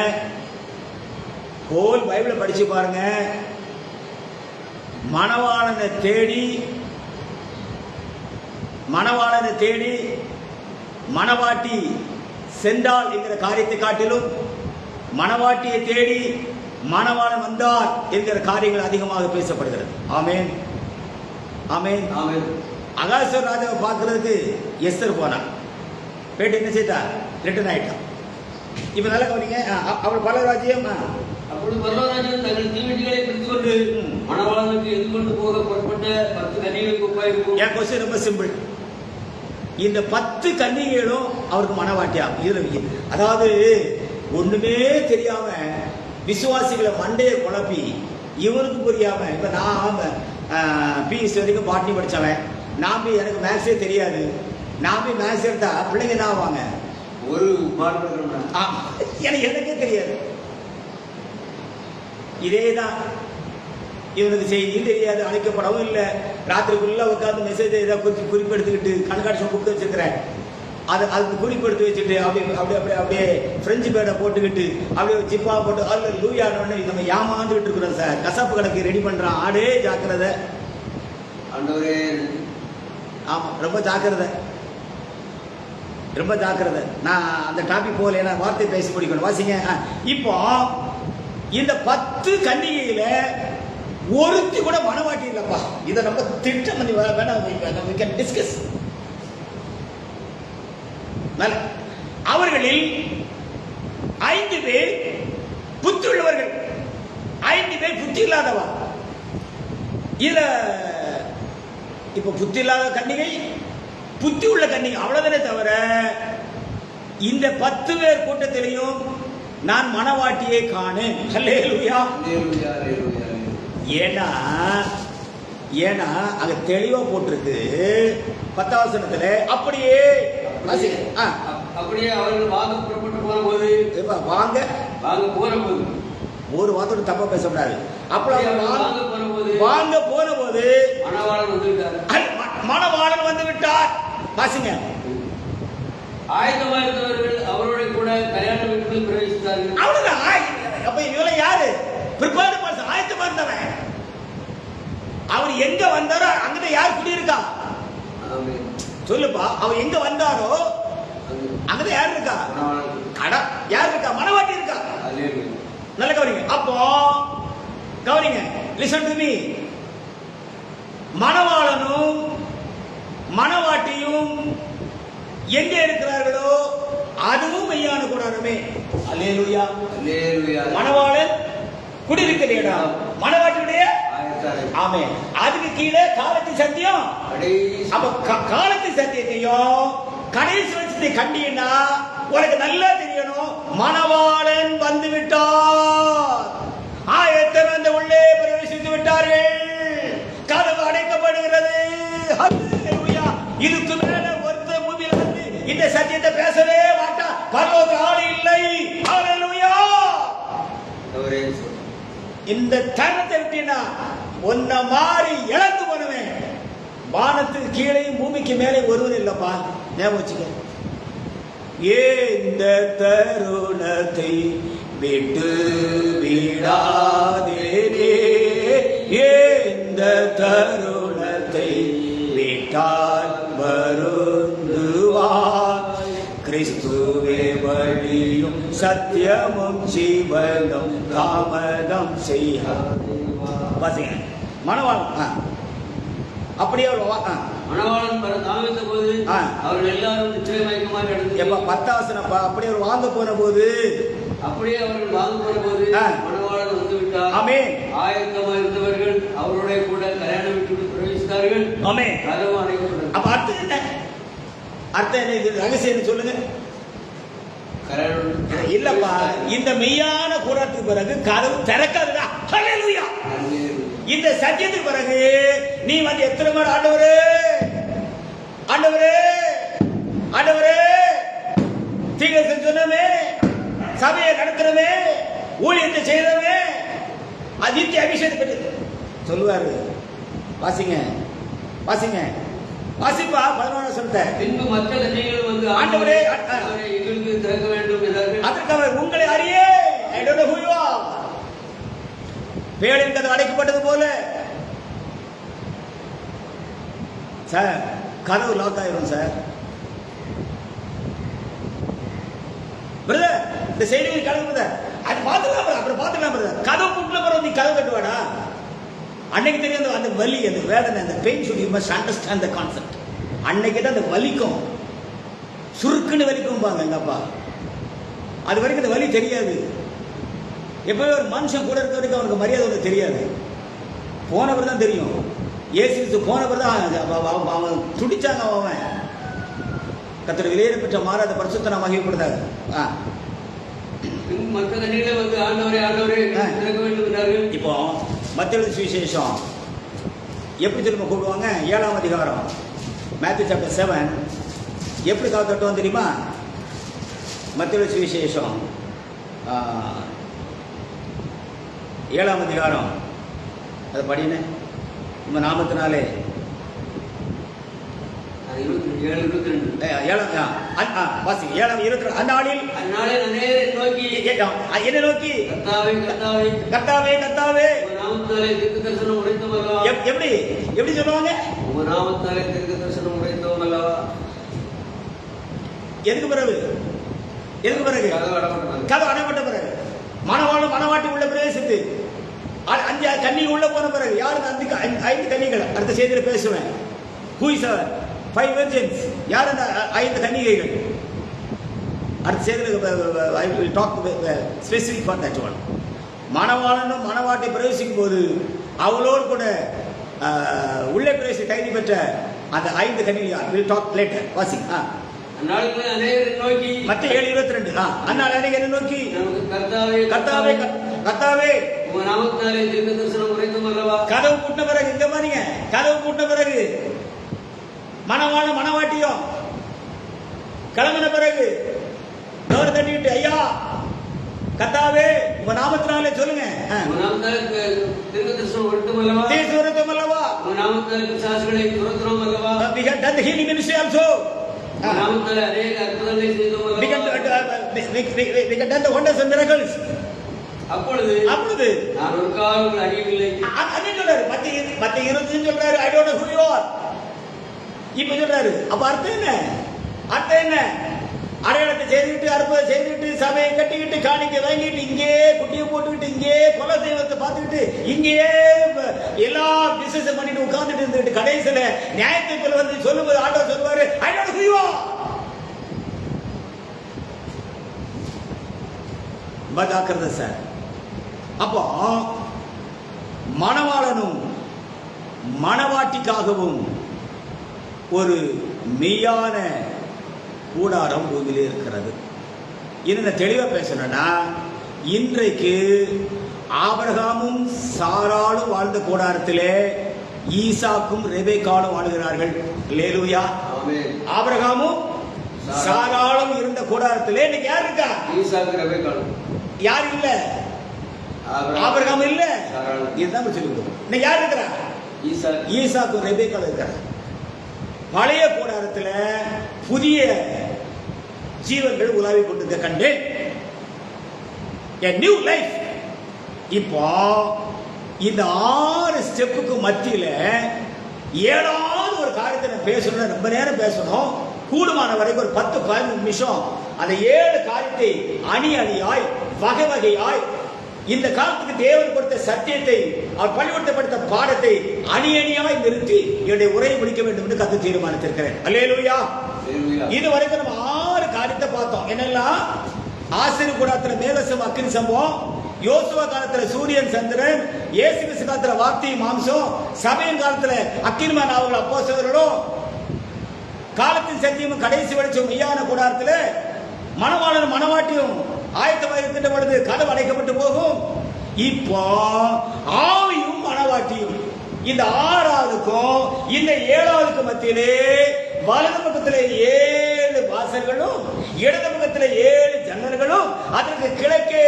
ஹோல் பைபிளை படிச்சு பாருங்க. மணவாளனை தேடி மணவாட்டி சென்றாள் என்கிற காரியத்தை காட்டிலும் மணவாட்டியை தேடி மணவாளன் வந்தார் என்கிற காரியங்கள் அதிகமாக பேசப்படுகிறது. ஆமென், ஆமென், ஆமென். அகாஸ்வேர் ராஜாவை பார்க்கறதுக்கு எஸ்தர் போனான். போயிட்டு என்ன செய்தா? ரிட்டர்ன் ஆயிட்டான். இப்ப நல்ல கவனிங்க. அவள் பரலோகராஜ்யம். அப்பொழுது பரலோகராஜ்யம் தங்கள் தீவெட்டிகளை பிடித்துக் கொண்டு மணவாளனுக்கு எதிர்கொண்டு போக புறப்பட்ட 10 கன்னிகைகளுக்கு ஒப்பாயிருக்கும். என் கொஸ்டின் ரொம்ப சிம்பிள். இந்த 10 கன்னிகைகளும் அவருக்கு மணவாட்டியா? அதாவது ஒண்ணுமே தெரியாம விசுவாசிகளை மண்டையை குழப்பி இவனுக்கு புரியாம. இப்ப நான் பிஎஸ்சி வரைக்கும் பாட்னி படிச்சவன். நான் போய் எனக்கு மேக்ஸே தெரியாது. நான் போய் மேக்ஸ் எடுத்தா பிள்ளைங்க என்ன ஆவாங்க? ஒரு எனக்கே தெரியாது. இதேதான் இவனுக்கு செய்தியும் தெரியாது, அழைக்கப்படவும் இல்லை. ராத்திரிக்குள்ள உட்காந்து மெசேஜ் ஏதாவது குறிப்பெடுத்துக்கிட்டு கண்காட்சி புக்கு வச்சிருக்கிறேன். அது குறிப்பெடுத்து வச்சுட்டு அப்படியே பிரெஞ்சு பேடை போட்டுக்கிட்டு அப்படியே ஜிப்பா போட்டு அல்ல லூயானோன்னு நம்ம ஏமாந்துக்கிட்டு இருக்கிறோம் சார். கசப்பு கணக்கு ரெடி பண்றான். ஆடே ஜாக்கிரதை. ஆமா, ரொம்ப ஜாக்கிரதை, ரொம்ப ஜாக்கிரதை. நான் அந்த டாபிக் போகல, ஏன்னா வார்த்தை பேசி முடிக்கணும். வாசிங்க. இப்போ இந்த 10 கன்னிகையில ஒருத்தி கூட மனவாட்டி இல்லப்பா. இதை நம்ம திட்டம் பண்ணி வேணாம் டிஸ்கஸ். அவர்களில் 5 பேர் புத்தி உள்ளவர்கள், 5 பேர் புத்தி இல்லாதவா. இதுல இப்ப புத்தி இல்லாத கன்னிகை, புத்தி உள்ள கன்னிகை, அவ்வளவுதானே தவிர இந்த 10 பேர் கூட்டத்திலையும் நான் மணவாட்டியை காணேன். ஹல்லேலூயா. ஏன்னா அங்க தெளிவா போட்டிருக்கு 10ஆம் வசனத்துல. அப்படியே அவர்கள் வாங்க புறப்பட்டு போற போது, வாங்க போற போது ஒரு வார்த்தை தப்பா பேசக்கூடாது. வாங்க போன போது மணவாளன் வந்து விட்டார். வாசிங்க. ஆயத்தமா இருந்தவர்கள் அவரோட கூட கல்யாண வீட்டுக்குள் பிரவேசித்தார்கள். அவ்வளவுதான். அப்ப இவங்க யாரு? பிற்பாடு ஆயத்தமா இருந்தவன். அவர் எங்க வந்தாரோ அங்கதான் யார் குடியிருக்கா? சொல்லுப்பா. அவர் எங்க வந்தாரோ அங்கதான் யார் இருக்கா? யார் இருக்கா? மணவாட்டி இருக்கா. நல்ல கவனிங்க. அப்போ கவனிங்க, லிசன் டு மீ. மணவாளனும் மணவாட்டியும் எங்க இருக்கிறார்களோ அதுவும் மெய்யான கூடாரமே. அல்லேலூயா, அல்லேலூயா. மணவாளன் குடியிருக்கிற இடம், மணவாட்டியுடைய ஆமென். அதுக்கு கீழே காலத்தின் சத்தியம். அப்ப காலத்தின் சத்தியத்தையும் கடைசி வச்சதை கண்டீங்கன்னா உனக்கு நல்லா தெரியணும், மணவாளன் வந்து விட்டார். ஆயத்தம் வந்து உள்ளே பிரவேசித்து விட்டார்கள். கதவு அடைக்கப்படுகிறது. இதுக்கு மேல ஒருத்த பூமியில வந்து இந்த சத்தியத்தை பேசவே மாட்டா. பரலோக ஆள் இல்லை. ஹalleluya. இந்த தருணத்தை விட்டீங்கன்னா ஒன்ன மாறி இழந்து போனவன் வானத்துக்கு கீழேயும் பூமிக்கு மேலே ஒருவன் இல்லப்பா. ஞாபகம் வச்சுக்க. இந்த தருணத்தை விட்டு விடாதே, இந்த தருணத்தை விட்டால் வருந்துவார். கிறிஸ்துவே வழியும் சத்தியமும் ஜீவனும் தாமதம் செய்ய. வாசிங்க. மணவாளன் அப்படியே மணவாளன் தாமதித்த போது அவர்கள் எல்லாரும் நிச்சய மயக்கமாக எப்ப 10 அப்படியே அவர் வாங்க போன போது அப்படியே அவர்கள் வாங்க போன போது மணவாளன் வந்து விட்டார். ஆமென். ஆயத்தமாக இருந்தவர்கள் அவருடைய கூட கல்யாண வீட்டுக்கு பிரவேசித்தார்கள். ஆமென். கதவு அடைக்கப்பட்டது. அப்ப அர்த்தம் என்ன? அர்த்தம் என்ன? இது ரகசியம் சொல்லுங்க. இல்லப்பா, இந்த மெய்யான கூட்டத்துக்கு பிறகு கதவு திறக்காதுடா. ஹalleluya. இந்த சத்தியத்துக்கு பிறகு நீ வந்து எத்தனை பேர் ஆண்டவரே ஆண்டவரே ஆண்டவரே தீர்க்கதரிசனம் சொன்னமே, சபையை நடத்துறமே, ஊழியத்தை செய்யறமே, அதித்திய அபிஷேகத்தை பெற்று சொல்லுவாரு. வாசிங்க வாசிங்க வாசிப்பா 11 சொல்லுங்க. பின்பு மற்ற கன்னிகைகள் வந்து ஆண்டவரே எங்களுக்கு திறக்க வேண்டும் என்றார்கள். அதற்காக உங்களை அறியே, I don't know who you are. வேளின் கதவு அடைக்கப்பட்டது போல சார் கதவு லாக் ஆயிரும் சார். பிரதர் இந்த செய்தியை கலந்து அது பார்த்துக்கலாம், அப்புறம் பார்த்துக்கலாம் பிரதர். கதவு புட்டில் பிறகு நீ கதவு கட்டுவாடா? அன்னைக்கு தெரியும் அந்த வலி, அந்த வேதனை, அந்த pain. Should you must understand the concept. அன்னைக்கு தான் அந்த வலிக்கும், சுருக்குன்னு வலிக்கும் பாங்க எங்க அப்பா. அது வரைக்கும் அந்த வலி தெரியாது. எப்பவே ஒரு மனுஷன் கூட இருக்க வரைக்கும் அவனுக்கு மரியாதை ஒன்று தெரியாது. போனவர் தான் தெரியும். ஏசு போனவர் தான் அவன் துடிச்சாங்க. அவன் கர்த்தர் விலையேற பெற்ற மாறாத பரிசுத்த நாம் மகிமைப்படுத்தாங்க. மற்ற கன்னிகைகளை வந்து ஆண்டவரே ஆண்டவரே திறக்க வேண்டும் என்றார்கள். இப்போ மத்தேயு சுவிசேஷம் எப்படி திரும்ப கூப்பிடுவாங்க? 7ஆம் அதிகாரம் மேத்யூ சாப்டர் 7 எப்படி கதவு தட்டுவோம் தெரியுமா? மத்தேயு சுவிசேஷம் 7ஆம் அதிகாரம் அதை படினே. நம்ம நாமத்தினாலே 7 வாசி 7:22. அந்நாளில் அநேகரை நோக்கி என்ன நோக்கி? கர்த்தாவே கர்த்தாவே கர்த்தாவே கர்த்தாவே உம்முடைய நாமத்தாலே தீர்க்கதரிசனம் உரைத்தோம் அல்லவா. எப்படி எப்படி சொல்லுவாங்க? உம்முடைய நாமத்தாலே தீர்க்கதரிசனம் உரைத்தோம் அல்லவா. எதுக்கு பிறகு? எதுக்கு பிறகு? கதவு அடைபட்ட பிறகு. மணவாளன் மணவாட்டி உள்ள பிரவேசித்து 5 கன்னிகள் உள்ள போன பிறகு யாரு? 5 கன்னிகள். அடுத்த செய்தியில பேசுவேன். Who is 5 virgins? யார் அந்த 5 கன்னிகைகள்? அடுத்த செய்தியில I will talk specific for that one. மணவாளனும் மணவாட்டை பிரவேசிக்கும் போது அவளோடு கூட உள்ளே பிரவேசி கைதி பெற்ற அந்த 5 கன்னிகைகள் will talk later. வாசி. அந்நாளில் அநேகரை நோக்கி மத்தேயு 7:22. அந்நாள் அநேகரை நோக்கி கர்த்தாவே கர்த்தாவே கர்த்தாவே உம்முடைய நாமத்தாலே தீர்க்கதரிசனம் உரைத்தோம் அல்லவா. கதவு பூட்டின பிறகு இந்த பாருங்க, கதவு பூட்டின பிறகு மணவாள மணவாட்டியும் கிளம்பின பிறகு டோர் தட்டிட்டு ஐயா கர்த்தாவே உங்க நாமத்தினாலே சொல்லுங்க. உம்முடைய நாமத்தாலே தீர்க்கதரிசனம் உரைத்தோம் அல்லவா. தீர்க்கதரிசனம் அல்லவா. உம்முடைய நாமத்தாலே பிசாசுகளை துரத்துறோம் அல்லவா. We have done the healing ministry also. உம்முடைய நாமத்தாலே அநேக அற்புதங்களை செய்தோம் அல்லவா. We have done the wonders and miracles. அப்பொழுது நான் ஒரு காலம் அறியவில்லை. அது சொல்றாரு. மத்த 20 சொல்றாரு I don't know who you are. இப்ப சொல்றாரு. அப்ப அர்த்தம் என்ன? அர்த்தம் என்ன? அடையாளத்தை செய்துக்கிட்டு அற்புதம் செய்துக்கிட்டு சபையை கட்டிக்கிட்டு காணிக்கை வாங்கிட்டு இங்கே குட்டியை போட்டுக்கிட்டு இங்கே கொலை தெய்வத்தை பார்த்துக்கிட்டு இங்கே எல்லா பிசினஸ் பண்ணிட்டு உட்கார்ந்துட்டு இருந்துட்டு கடைசியில நியாயத்தை வந்து சொல்லும்போது ஆண்டவர் சொல்லுவாரு I don't know who you are. ஜாக்கிரதை சார். அப்போ மணவாளனும் மணவாட்டிக்காகவும் ஒரு மெய்யான கூடாரம் பூமியிலே இருக்கிறது. இன்னும் தெளிவா பேசணும்னா இன்றைக்கு ஆபிரகாமும் சாராளும் வாழ்ந்த கூடாரத்திலே ஈசாக்கும் ரெபெக்காளும் வாழுகிறார்கள். அல்லேலூயா. ஆமென். ஆபிரகாமும் சாராளும் இருந்த கூடாரத்திலே இன்னைக்கு யார் இருக்கா? ஈசாக்கு ரெபெக்காள். யார் இல்ல? ஆபிரகாம் இல்ல. இதுதான் சொல்லிவிடும். இன்னைக்கு யார் இருக்கிறா? ஈசாக்கு ரெபெக்காள் இருக்கிறா. பழைய கூடாரத்துல புதிய ஜீவன்கள் உலாவி கொண்டிருக்க கண்டு a new life. இப்போ இந்த 6 ஸ்டெப்புக்கு மத்தியில 7வது ஒரு காரியத்தை நான் பேசணும். ரொம்ப நேரம் பேசணும். கூடுமான வரைக்கும் ஒரு 10-15 நிமிஷம் அந்த 7 காரியத்தை அணி அணியாய் வகை வகையாய் இந்த காலத்துக்கு தேவன் கொடுத்த சத்தியத்தை அவர் பள்ளிக்கூடப்படுத்த பாடத்தை அணி அணியாய் நிறுத்தி என்னுடைய உரையை முடிக்க வேண்டும் என்று கத்து தீர்மானித்திருக்கிறேன். அல்லேலூயா. இது வரைக்கும் நம்ம 6 காரியத்தை பார்த்தோம். என்னெல்லாம்? ஆசீர் கூடாரத்துல மேகசம் அக்கினி சம்பவம், யோசுவா காலத்துல சூரியன் சந்திரன், இயேசு கிறிஸ்து காலத்துல வார்த்தை மாம்சம், சபையின் காலத்துல அக்கினிமான் அவர்கள் அப்போஸ்தலர்களும், காலத்தின் சத்தியமும் கடைசி வெளிச்சம் மெய்யான கூடாரத்துல மணவாளனும் மணவாட்டியும் ஆயத்தமாக இருக்கின்ற பொழுது கதவு அடைக்கப்பட்டு போகும். இப்போ ஆவியும் மணவாட்டியும் இந்த 6வதுக்கும் இந்த 7வதுக்கு மத்தியிலே வலது பக்கத்திலே 7 வாசல்களும் இடது பக்கத்திலே 7 ஜன்னல்களும் அதற்கு கிழக்கே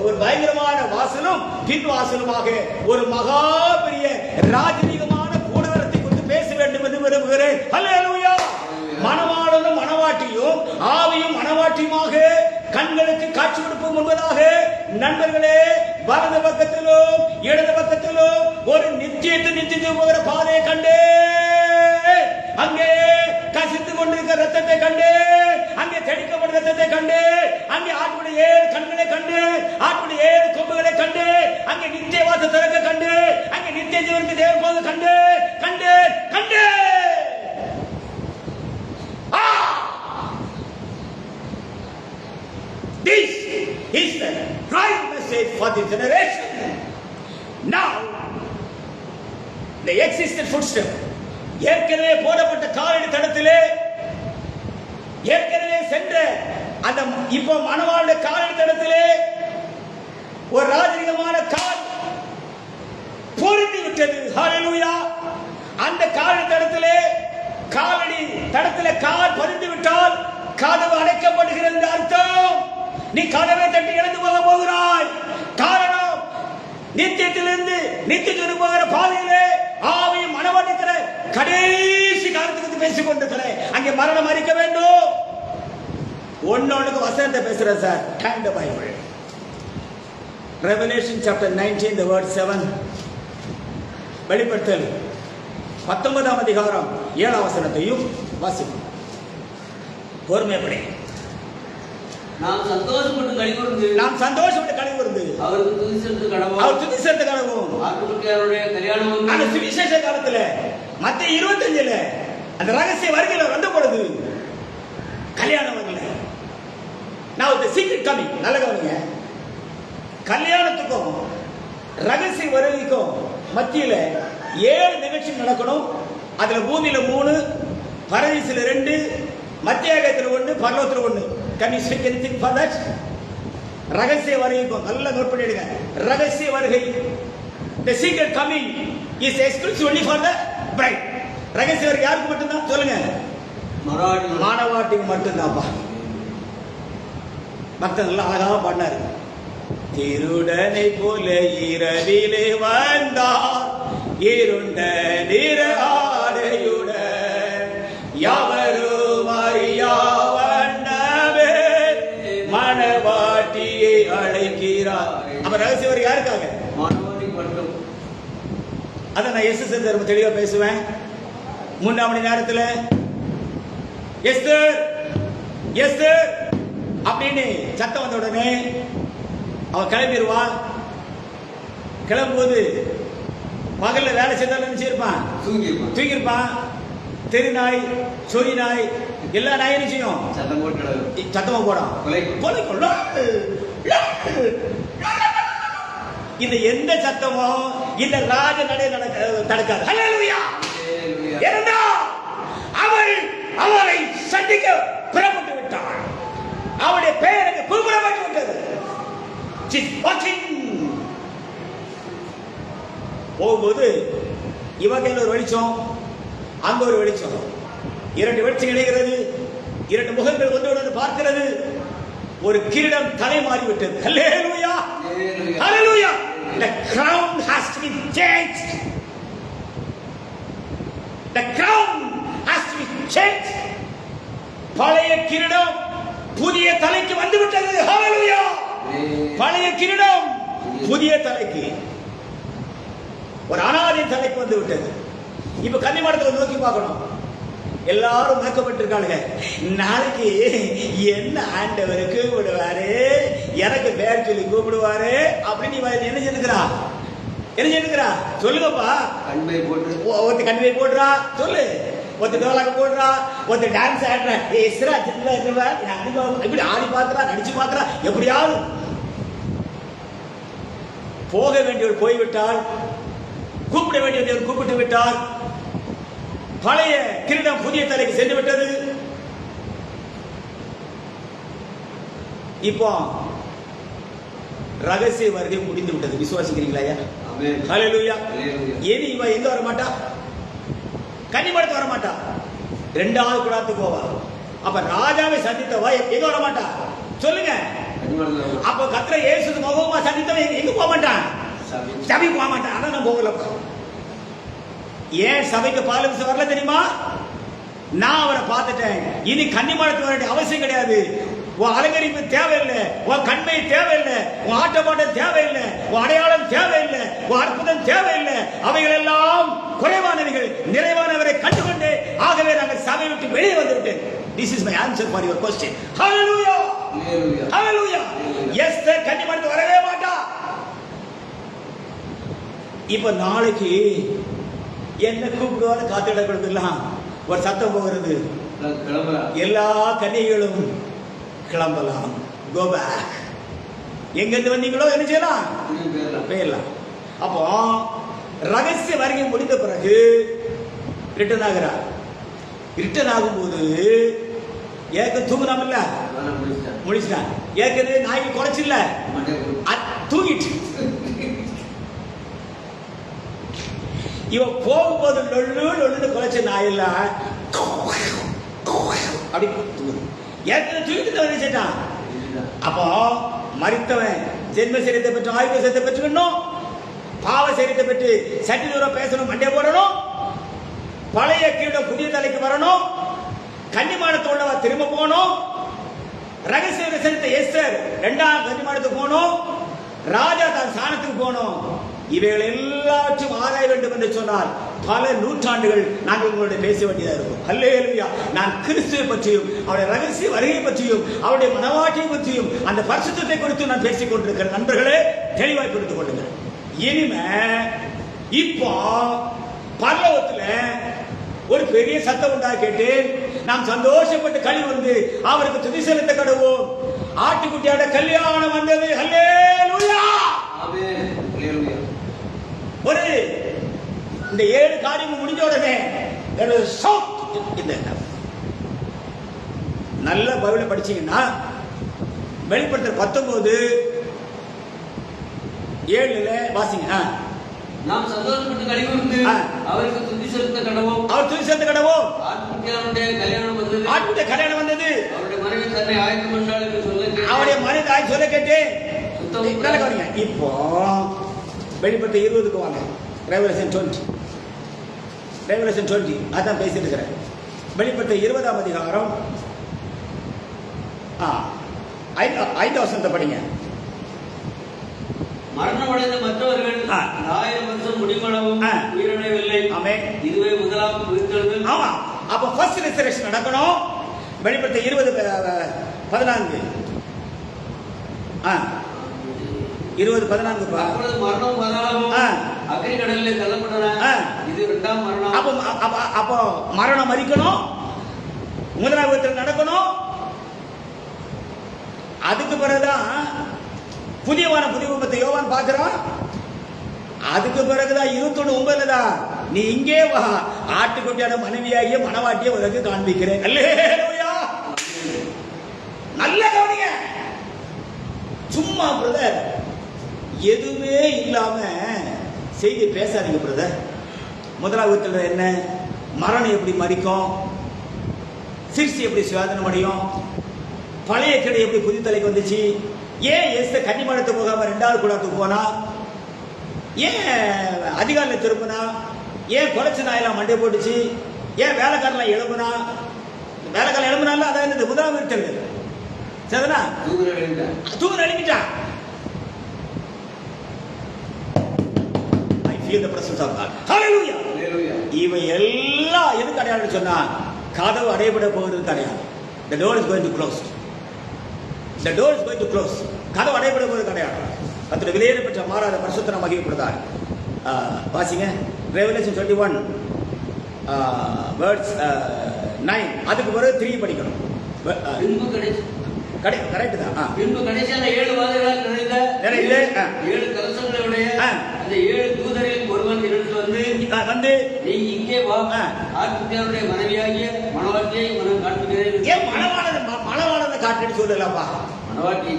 ஒரு பயங்கரமான வாசலும் பின் வாசலுமாக ஒரு மகா பெரிய ராஜரீகமான கூடாரத்தை குறித்து பேச வேண்டும் என்று விரும்புகிறேன். அல்லேலூயா. மணவாளனும் மணவாட்டியும் ஆவியும் மணவாட்டியுமாக கண்களுக்கு காட்சி கொடுப்போம் என்பதாக நண்பர்களே, வலது பக்கத்திலும் இடது பக்கத்திலும் ஒரு நித்தியத்து போகிற பாதையை கண்டு, அங்கே கசித்து கொண்டிருக்கிற ரத்தத்தை கண்டு, அங்கே தெளிக்கப்பட்ட ரத்தத்தை கண்டு, அங்கே ஆட்டுடைய 7 கண்களை கண்டு, ஆட்டுடைய 7 கொம்புகளை கண்டு, அங்கே நித்திய வாசல் திறக்க கண்டு, அங்கே நித்திய ஜீவனுக்கு தேவன் போது கண்டு கண்டு கண்டு. This is the right message for the generation. Now, the existed footstep. ஏற்கனவே போடப்பட்ட காலடி தடத்திலே ஏற்கனவே சென்ற அந்த இப்போ மணவாளுடைய காலடி தடத்திலே ஒரு ராஜரீகமான கால் பொருந்தி விட்டது. ஹல்லேலூயா. அந்த காலடி தடத்திலே காலடி தடத்திலே கால் பொருந்தி விட்டால் கதவு அடைக்கப்படுகிறது என்று அர்த்தம். நீ கதவை தட்டி இழந்து போக போகிறாய். காரணம், நித்தியத்திலிருந்து நித்தியத்துக்கு போகிற பாதையிலே ஆவியும் மனவாட்டிக்கிற கடைசி காலத்துக்கு பேசிக் கொண்டிருக்கிற அங்கே மரணம் அறிக்க வேண்டும். ஒன்னொன்னுக்கு வசனத்தை பேசுறேன் sir. Turn the Bible. Revelation chapter 19 the word 7. வெளிப்படுத்தல் 19ஆம் அதிகாரம் 7ஆம் வசனத்தையும் வாசிப்போம். பொறுமைப்படி. நாம் சந்தோஷப்பட்டு களிகூர்ந்து அவருக்கு துதி செலுத்த கடவோம். ஆட்டுக்குட்டியாருடைய கல்யாணம் அந்த சுவிசேஷ காலத்துல மத்தேயு 25ல அந்த ரகசிய வருகையில வந்த பொழுது கல்யாணம் வரல. Now the secret coming. நல்ல கவனிங்க. கல்யாணத்துக்கும் ரகசிய வருகைக்கும் மத்தியில 7 நிகழ்ச்சி நடக்கணும். அதுல பூமியில 3, பரதீசுல 2, மத்தியாகத்துல 1, பரலோகத்துல 1. Can you speak anything for that? ரகசிய வருகைக்கும் நல்ல நோட் பண்ணிடுங்க. ரகசிய வருகை, the secret coming is exclusive only for the bride. ரகசிய வருகை யாருக்கு மட்டும்தான்? சொல்லுங்க. மணவாட்டிக்கு மட்டும்தான்ப்பா. பக்தன் நல்லா அழகா பாடினாரு. திருடனை போல இரவிலே வந்தார், இருண்ட நிற ஆடையுடன், யாவரும் அறியா வண்ணமே மணவாட்டியை அழைக்கிறார். அப்ப ரகசிய வருகை யாருக்காக? மணவாட்டி மட்டும். அத நான் எஸ்எஸ் ரொம்ப தெளிவா பேசுவேன். 3 மணி நேரத்துல எஸ்தர் எஸ்தர் அப்படின்னு சத்தம் வந்த உடனே அவன் கிளம்பிடுவான். கிளம்பும்போது பகல்ல வேலை செய்தாலும் நினைச்சிருப்பான், தூங்கிருப்பான். தெரு நாய், சொறி நாய், எல்லா நாயும் செய்யும் சத்தமா போடும். இந்த எந்த சத்தமும் இந்த ராஜ நடை தடுக்காது. ஹல்லேலூயா. அவள் அவரை சந்திக்க புறப்பட்டு விட்டாள். அவளுடைய பெயருக்கு கூப்பிடப்பட்டு விட்டது. போகும்போது இவ கையில் ஒரு வெளிச்சம், அங்க ஒரு வெளிச்சம். இரண்டு வெளிச்சம் இணைகிறது, இரண்டு முகங்கள் ஒன்றோடு பார்க்கிறது, ஒரு கிரீடம் தலை மாறிவிட்டது. ஹல்லேலூயா, ஹல்லேலூயா. The crown has to be changed. The crown has to be changed. பழைய கிரீடம் புதிய தலைக்கு வந்து விட்டது. ஹல்லேலூயா. பழைய கிரீடம் புதிய தலைக்கு, ஒரு அனாதை தலைக்கு வந்து விட்டது. இப்ப கன்னிமாடத்தை நோக்கி பார்க்கணும். எல்லாரும் மேக்கப்பட்டிருக்காங்க. நாளைக்கு என்ன ஆண்டவருக்கு விடுவாரு, எனக்கு பேர் சொல்லி கூப்பிடுவாரு அப்படின்னு என்ன செஞ்சுக்கிறா, என்ன செஞ்சுக்கிறா சொல்லுங்கப்பா. ஒருத்த கண்மை போடுறா சொல்லு, ஒருத்த டோலாக போடுறா, ஒருத்த டான்ஸ் ஆடுறா, இப்படி ஆடி பாத்துறா, நடிச்சு பாத்துறா. எப்படியாவது போக வேண்டியவர் போய்விட்டால், கூப்பிட வேண்டியவர் கூப்பிட்டு விட்டார். பழைய கிரீடம் புதிய தலைக்கு சென்று விட்டது. இப்போ ரகசிய வருகை முடிந்து விட்டது. விசுவாசிக்கிறீங்களா? ஹல்லேலூயா. இனி இவ எங்க வர மாட்டா, கன்னிமாடத்துக்கு வர மாட்டா, இரண்டாவது குடாத்துக்கு போவா. அப்ப ராஜாவை சந்தித்தவா எங்க வர மாட்டா சொல்லுங்க. அப்ப கர்த்தரை இயேசு முகமா சந்தித்தவன் எங்க போக மாட்டான், சபைக்கு போக மாட்டான். ஆனா நான் போகல. ஏன் சபைக்கு பாலபிச வரல தெரியுமா? நான் அவரை பார்த்துட்டேன். இனி கன்னிமாடத்துக்கு வர வேண்டிய அவசியம் கிடையாது. உன் அலங்கரிப்பு தேவையில்லை, உன் கண்மை தேவையில்லை, உன் ஆட்டப்பாட்டம் தேவையில்லை, உன் அடையாளம் தேவையில்லை, உன் அற்புதம் தேவையில்லை. அவைகள் எல்லாம் குறைவானவைகள், நிறைவானவரை கண்டுகொண்டு ஆகவே நாங்கள் சபை விட்டு வெளியே வந்துவிட்டேன். This is my answer for your question. Hallelujah, hallelujah. Esther கன்னிமாடத்துக்கு வரவே மாட்டா. இப்ப நாளைக்கு என்ன கூப்பிடுவாரு காத்திட கொடுக்கலாம். ஒரு சத்தம் போகிறது, எல்லா கன்னிகளும் கிளம்பலாம். Go back. எங்க இருந்து வந்தீங்களோ என்ன செய்யலாம், போயிடலாம். அப்போ ரகசிய வருகை முடிந்த பிறகு ரிட்டர்ன் ஆகிறார். ரிட்டர்ன் ஆகும்போது ஏற்க தூங்குனாம் இல்ல, முடிச்சிட்டான். ஏற்கனவே நாய்க்கு குறைச்சு இல்ல, தூங்கிட்டு. இவன் போகும்போது லொல்லு லொல்லுன்னு குறைச்ச நாயில்ல அப்படி ஏற்கனவே தூக்கிட்டு வந்துட்டான். அப்போ மரித்தவன் ஜென்ம சரீரத்தை பெற்று ஆயுத சரீரத்தை பெற்றுக்கணும், பாவ சரீரத்தை பெற்று சட்டி தூரம் பேசணும், மண்டே போடணும், பழைய கீழ புதிய தலைக்கு வரணும், கன்னிமாடத்தோட திரும்ப போகணும், ரகசிய விசரித்த எஸ்தர் இரண்டாம் கன்னிமாடத்துக்கு போகணும், ராஜா தான் ஸ்தானத்துக்கு போகணும். இவைகள் எல்லாவற்றையும் ஆராய வேண்டும் என்று சொன்னால் பல நூற்றாண்டுகள் நாங்கள் உங்களுடைய பேச வேண்டியதாக இருக்கும். ஹல்லேலூயா. நான் கிறிஸ்துவை பற்றியும் அவருடைய ரகசிய வருகை பற்றியும் அவருடைய மனவாட்டியை பற்றியும் அந்த பரிசுத்தத்தை குறித்து நான் பேசிக் கொண்டிருக்கிறேன். நண்பர்களே, தெளிவாய் புரிந்து கொள்ளுங்கள். இனிமே இப்போ பரலோகத்துல ஒரு பெரிய சத்தம் உண்டா கேட்டு நாம் சந்தோஷப்பட்டு களி வந்து அவருக்கு துதி செலுத்த கடவோம். ஆட்டுக்குட்டியோட கல்யாணம் வந்தது. ஹல்லேலூயா, ஆமென். ஹல்லேலூயா. ஒரு இந்த 7 காரியம் முடிஞ்ச உடனே நல்ல பைபிளை படிச்சீங்கன்னா வெளிப்படுத்தல் 19:7 வாசிங்க. நாம் சந்தோஷப்பட்டு களிகூர்ந்து அவருக்கு துதி செலுத்த கடவோம். அவர் துதி செலுத்த கடவோம். ஆட்டுக்குட்டியோட கல்யாணம் வந்தது. ஆட்டுக்குட்டியோட கல்யாணம் வந்தது. அவருடைய மனைவி தன்னை ஆயத்தம் பண்ணாள் என்று சொல்ல அவருடைய மனைவி ஆயத்தம் சொல்ல கேட்டு இப்போ வெளிப்படுத்த 20க்கு வாங்க. ரெவலேஷன் 20 அதான் பேசிட்டு இருக்கிறேன். வெளிப்படுத்த 20ஆம் அதிகாரம் 5 வசனத்தை படிங்க. மரணமடைந்த மற்றவர்கள் 1000 வருஷம் முடிவளவும் உயிரிழவில்லை. ஆமென். இதுவே முதலாம் உயிர்த்தெழுதல். ஆமா. அப்ப ஃபர்ஸ்ட் ரெசரக்ஷன் நடக்கணும். வெளிப்படுத்த 20:14 20:14 அப்பொழுது மரணம் பாதாளமும் அக்கினி கடலிலே தள்ளப்பட்டன. இது இரண்டாம் மரணம். அப்போ மரணம் மரிக்கணும், முதலாம் உயிர்த்தெழுதல் நடக்கணும். அதுக்கு பிறகுதான் புதியவான புதிய உலகத்தை யோவான் பார்க்கிறான். அதுக்கு பிறகுதான் 21:9 தான் நீ இங்கே வா, ஆட்டுக்குட்டியான மனைவியாகிய மனவாட்டிய உனக்கு காண்பிக்கிறேன். அல்லேலூயா. நல்ல கவனிங்க. சும்மா பிரதர் எதுவுமே இல்லாம செய்தி பேசாதீங்க பிரதர். முதலாவது என்ன, மரணம் எப்படி மரிக்கும், சிருஷ்டி எப்படி சுயாதனம் அடையும்? பழைய கிளை எப்படி புது தலைக்கு வந்துச்சு? ஏன் எஸ்தர் கன்னிமாடத்து போகாம 2வது கூடாரத்துக்கு போனா? ஏன் அதிகாரில திரும்பினா? ஏன் குறைச்ச நாயெல்லாம் மண்டை போட்டுச்சு? ஏன் வேலைக்காரெல்லாம் எழுப்புனா? வேலைக்காரன் எழுப்புனால அதான் இந்த முதலாம் வீட்டல் சரிதானா? தூங்க எழுப்பிட்டான். I feel the presence of God. Hallelujah. இவை எல்லாம் எதுக்கு அடையாளம் சொன்னா, கதவு அடைபட போகிறது அடையாளம். The door is going to close. The door is going to close. கதவு அடைபட போகிறது அடையாளம். கர்த்தருடைய விலையேறப்பட்ட மாறாத பரிசுத்தம் மகிமைப்படுத்தார். வாசிங்க Revelation 21 verse 9. அதுக்கு பிறகு 3 படிக்கணும். கரெக்ட் தான். பின்பு கடைசியான 7 வாதைகளால் நிறைந்த 7 கலசங்களுடைய அந்த 7 தூதரில் ஒருவன் என்னிடத்தில் வந்து நீ இங்கே வா, ஆட்டுக்குட்டியாருடைய மனைவியாகிய மணவாட்டியை உனக்கு காட்டுகிறேன். ஏன் மணவாளனை காட்டுன்னு சொல்லலாம்ப்பா? மணவாட்டியை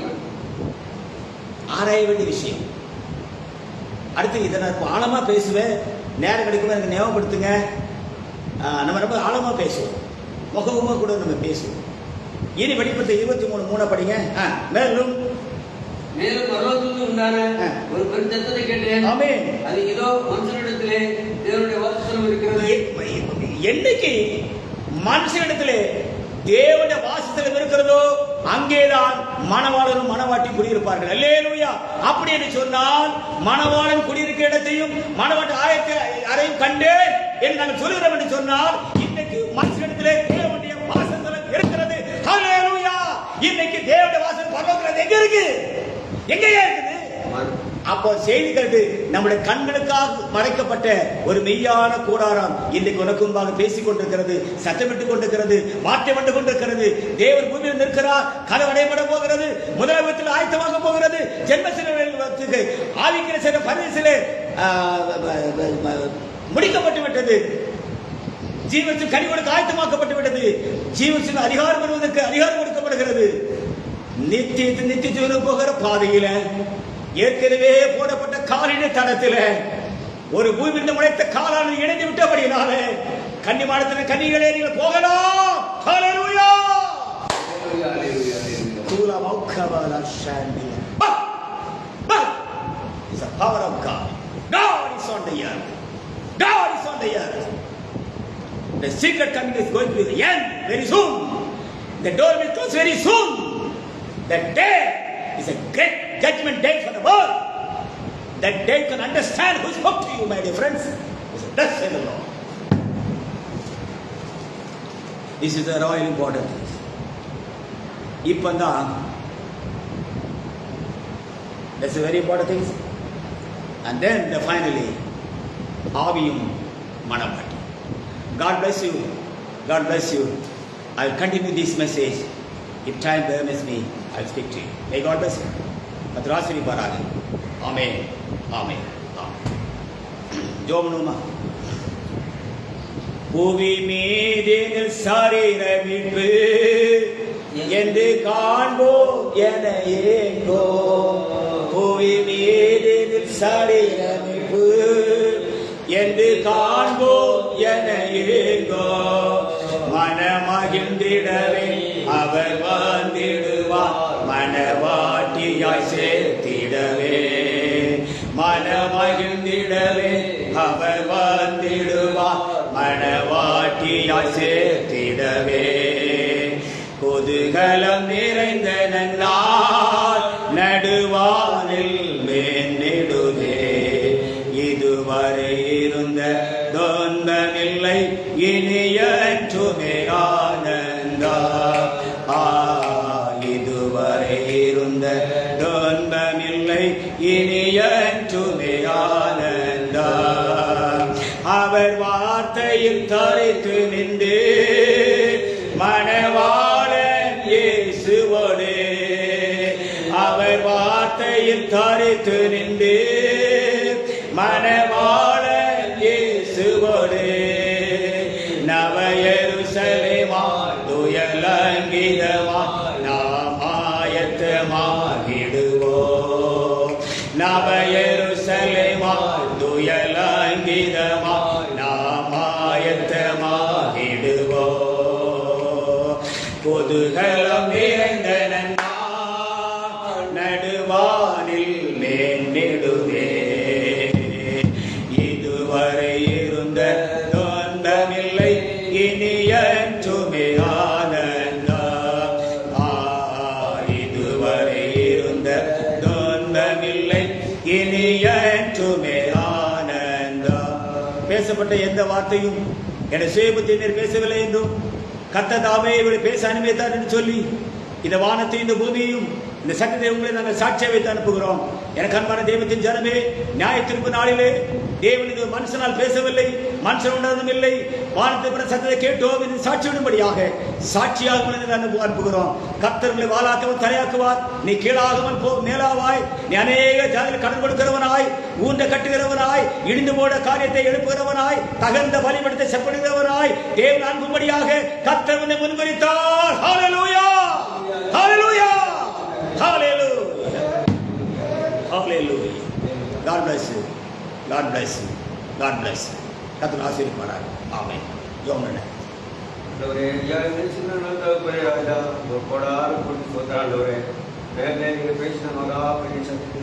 ஆராய வேண்டிய விஷயம். அடுத்து இதை நான் ஆழமா பேசுவேன். நேரம் கிடைக்கும் எனக்கு ஞாபகப்படுத்துங்க. நம்ம ரொம்ப ஆழமா பேசுவோம், முகமுமா கூட நம்ம பேசுவோம். இனி வெளிப்பட்ட 23:3 படிங்க. மேலும் பரலோகத்திலிருந்து உண்டான ஒரு பெரும் சத்தத்தை கேட்டேன். ஆமென். அது இதோ மனுஷனிடத்திலே தேவனுடைய வாசஸ்தலம் இருக்கிறது. என்னைக்கு மனுஷனிடத்திலே தேவனுடைய வாசஸ்தலம் இருக்கிறதோ அங்கேதான் மணவாளனும் மணவாட்டி குடியிருப்பார்கள். அல்லேலூயா. அப்படி என்று சொன்னால் மணவாளன் குடியிருக்கிற இடத்தையும் மணவாட்டி அறையும் கண்டேன் என்று நாங்கள் சொல்லுகிறோம் என்று சொன்னால் இன்னைக்கு மனுஷனிடத்திலே தேவனுடைய வாசஸ்தலம் இருக்கிறது. ஹல்லேலூயா. இன்னைக்கு தேவனுடைய வாசல் பரலோகத்தில் எங்க இருக்கு? எங்கேயா இருக்குது? அப்போ செய்தி கேட்டு நம்முடைய கண்களுக்காக மறைக்கப்பட்ட ஒரு மெய்யான கூடாரம் இன்றைக்கு உனக்கு முன்பாக பேசிக் கொண்டிருக்கிறது, சத்தமிட்டுக் கொண்டிருக்கிறது, மாற்றம் வந்து கொண்டிருக்கிறது. தேவன் பூமியில் நிற்கிறார். கதவு அடைபட போகிறது. முதலாவது ஆயத்தமாக போகிறது. ஜென்மசிலே ஆவிக்கிற சில பரிசிலே முடிக்கப்பட்டு விட்டது. ஜீவத்தில் கனி கொடுக்க ஆயத்தமாக்கப்பட்டு விட்டது. ஜீவத்தில் அதிகாரம் வருவதற்கு அதிகாரம் கொடுக்கப்படுகிறது. நித்திய ஜீவனுக்கு போகிற பாதையில ஏற்கனவே போடப்பட்ட காலின தடத்தில் ஒரு பூமியில் முளைத்த காலானது இணைந்து விட்டபடியினால கன்னிமாடத்தின் கன்னிகளே நீங்கள் போகலாம். ஹல்லேலூயா. தூலா மௌக்கவலா ஷாண்டியா. It's the power of God. God is on the earth. God is on the earth. The secret coming is going to be the end very soon. The door will close very soon. That day is a great judgment day for the world. That day you can understand who spoke to you, my dear friends. Thus says the Lord. This is a royal important thing. இப்பந்தான் that's a very important thing. And then finally ஆவியும் மணவாட்டி. God bless you. God bless you. I will continue this message. If time permits me, I will speak to you. May God bless you. கர்த்தர் பாராக. ஆமென். ஆமென். ஜோமனுமா பூமி மீதில் சரீரமிட்டு என்று காண்போம் என ஏங்கோ. பூமி மீதில் சரீரமிட்டு என்று காண்போம் என ஏங்கோ. மனமகிழ்ந்திடவே அவர் வந்திடுவார், மணவாட்டியாய் சேர்த்திடவே. மனமகிழ்ந்திடவே அவர் வந்திடுவார், மணவாட்டியாய் சேர்த்திடவே. குதூகலம் நிறைந்த நன்னாள் நடுவானில் மேன்னிடுதே. இதுவரை இருந்த தொந்தமில்லை இனியற்றுமே ஆனந்தா. இதுவரை இருந்த தொந்தமில்லை இனியற்றுமே ஆனந்தா. அவர் வார்த்தையில் தரித்து நின்று மணவாளன் இயேசுவோடு. அவர் வார்த்தையில் தரித்து நின்று மணவாளன் இயேசுவோடு. நவ எருசலேமா துயலங்கிதமா நாம் ஆயத்தமாகிடுவோம். நவ எருசலேமா துயலங்கிதமா நாம் ஆயத்தமாகிடுவோம். பொதுகலம் நிறைந்த நடுவானில் மேன்னிடுவே. இதுவரை இருந்த தொந்தமில்லை இனி என்றுமே ஆனந்தம். இதுவரை இருந்த தொந்தமில்லை இனி என்றுமே ஆனந்தம். பேசப்பட்ட எந்த வார்த்தையும் என சுயபுத்தியினர் பேசவில்லை என்றும் கர்த்தர் தாமே இவரை பேச அனுமதித்தார் என்று சொல்லி இந்த வானத்தையும் இந்த பூமியையும் இந்த சட்டத்தை உங்களை நாங்கள் சாட்சியை வைத்து அனுப்புகிறோம். எனக்கு அன்பான தெய்வத்தின் ஜனமே, நியாய தீர்ப்பு நாளிலே தேவன் இது மனுஷனால் பேசவில்லை, மனுஷன் உணர்ந்தும் இல்லை, வானத்தை பிற சத்தத்தை கேட்டோம் என்று சாட்சியிடும்படியாக சாட்சியாக அனுப்புகிறோம். கர்த்தர்களை வாளாக்கவும் தலையாக்குவார். நீ கீழாகவன் போ மேலாவாய். நீ அநேக ஜாதியில் கடன் கொடுக்கிறவனாய், ஊன்ற கட்டுகிறவனாய், இடிந்து போட காரியத்தை எழுப்புகிறவனாய், தகுந்த வழிபடத்தை செப்படுகிறவனாய் தேவன் அனுப்பும்படியாக கர்த்தர் உன்னை முன்குறித்தார். ஹல்லேலூயா, ஹல்லேலூயா, ஹல்லேலூயா, ஹல்லேலூயா. God bless you. God bless you. God bless you. கர்த்தர் ஆசீர்வதிப்பாராக. ஆமென். யோமனே ஆண்டவரே, ஐயா சின்ன நல்ல ராஜா, கோடாறு கொண்டு சோதராண்டவரே, நேரில் நீங்க பேசின மகா பெரிய சக்தி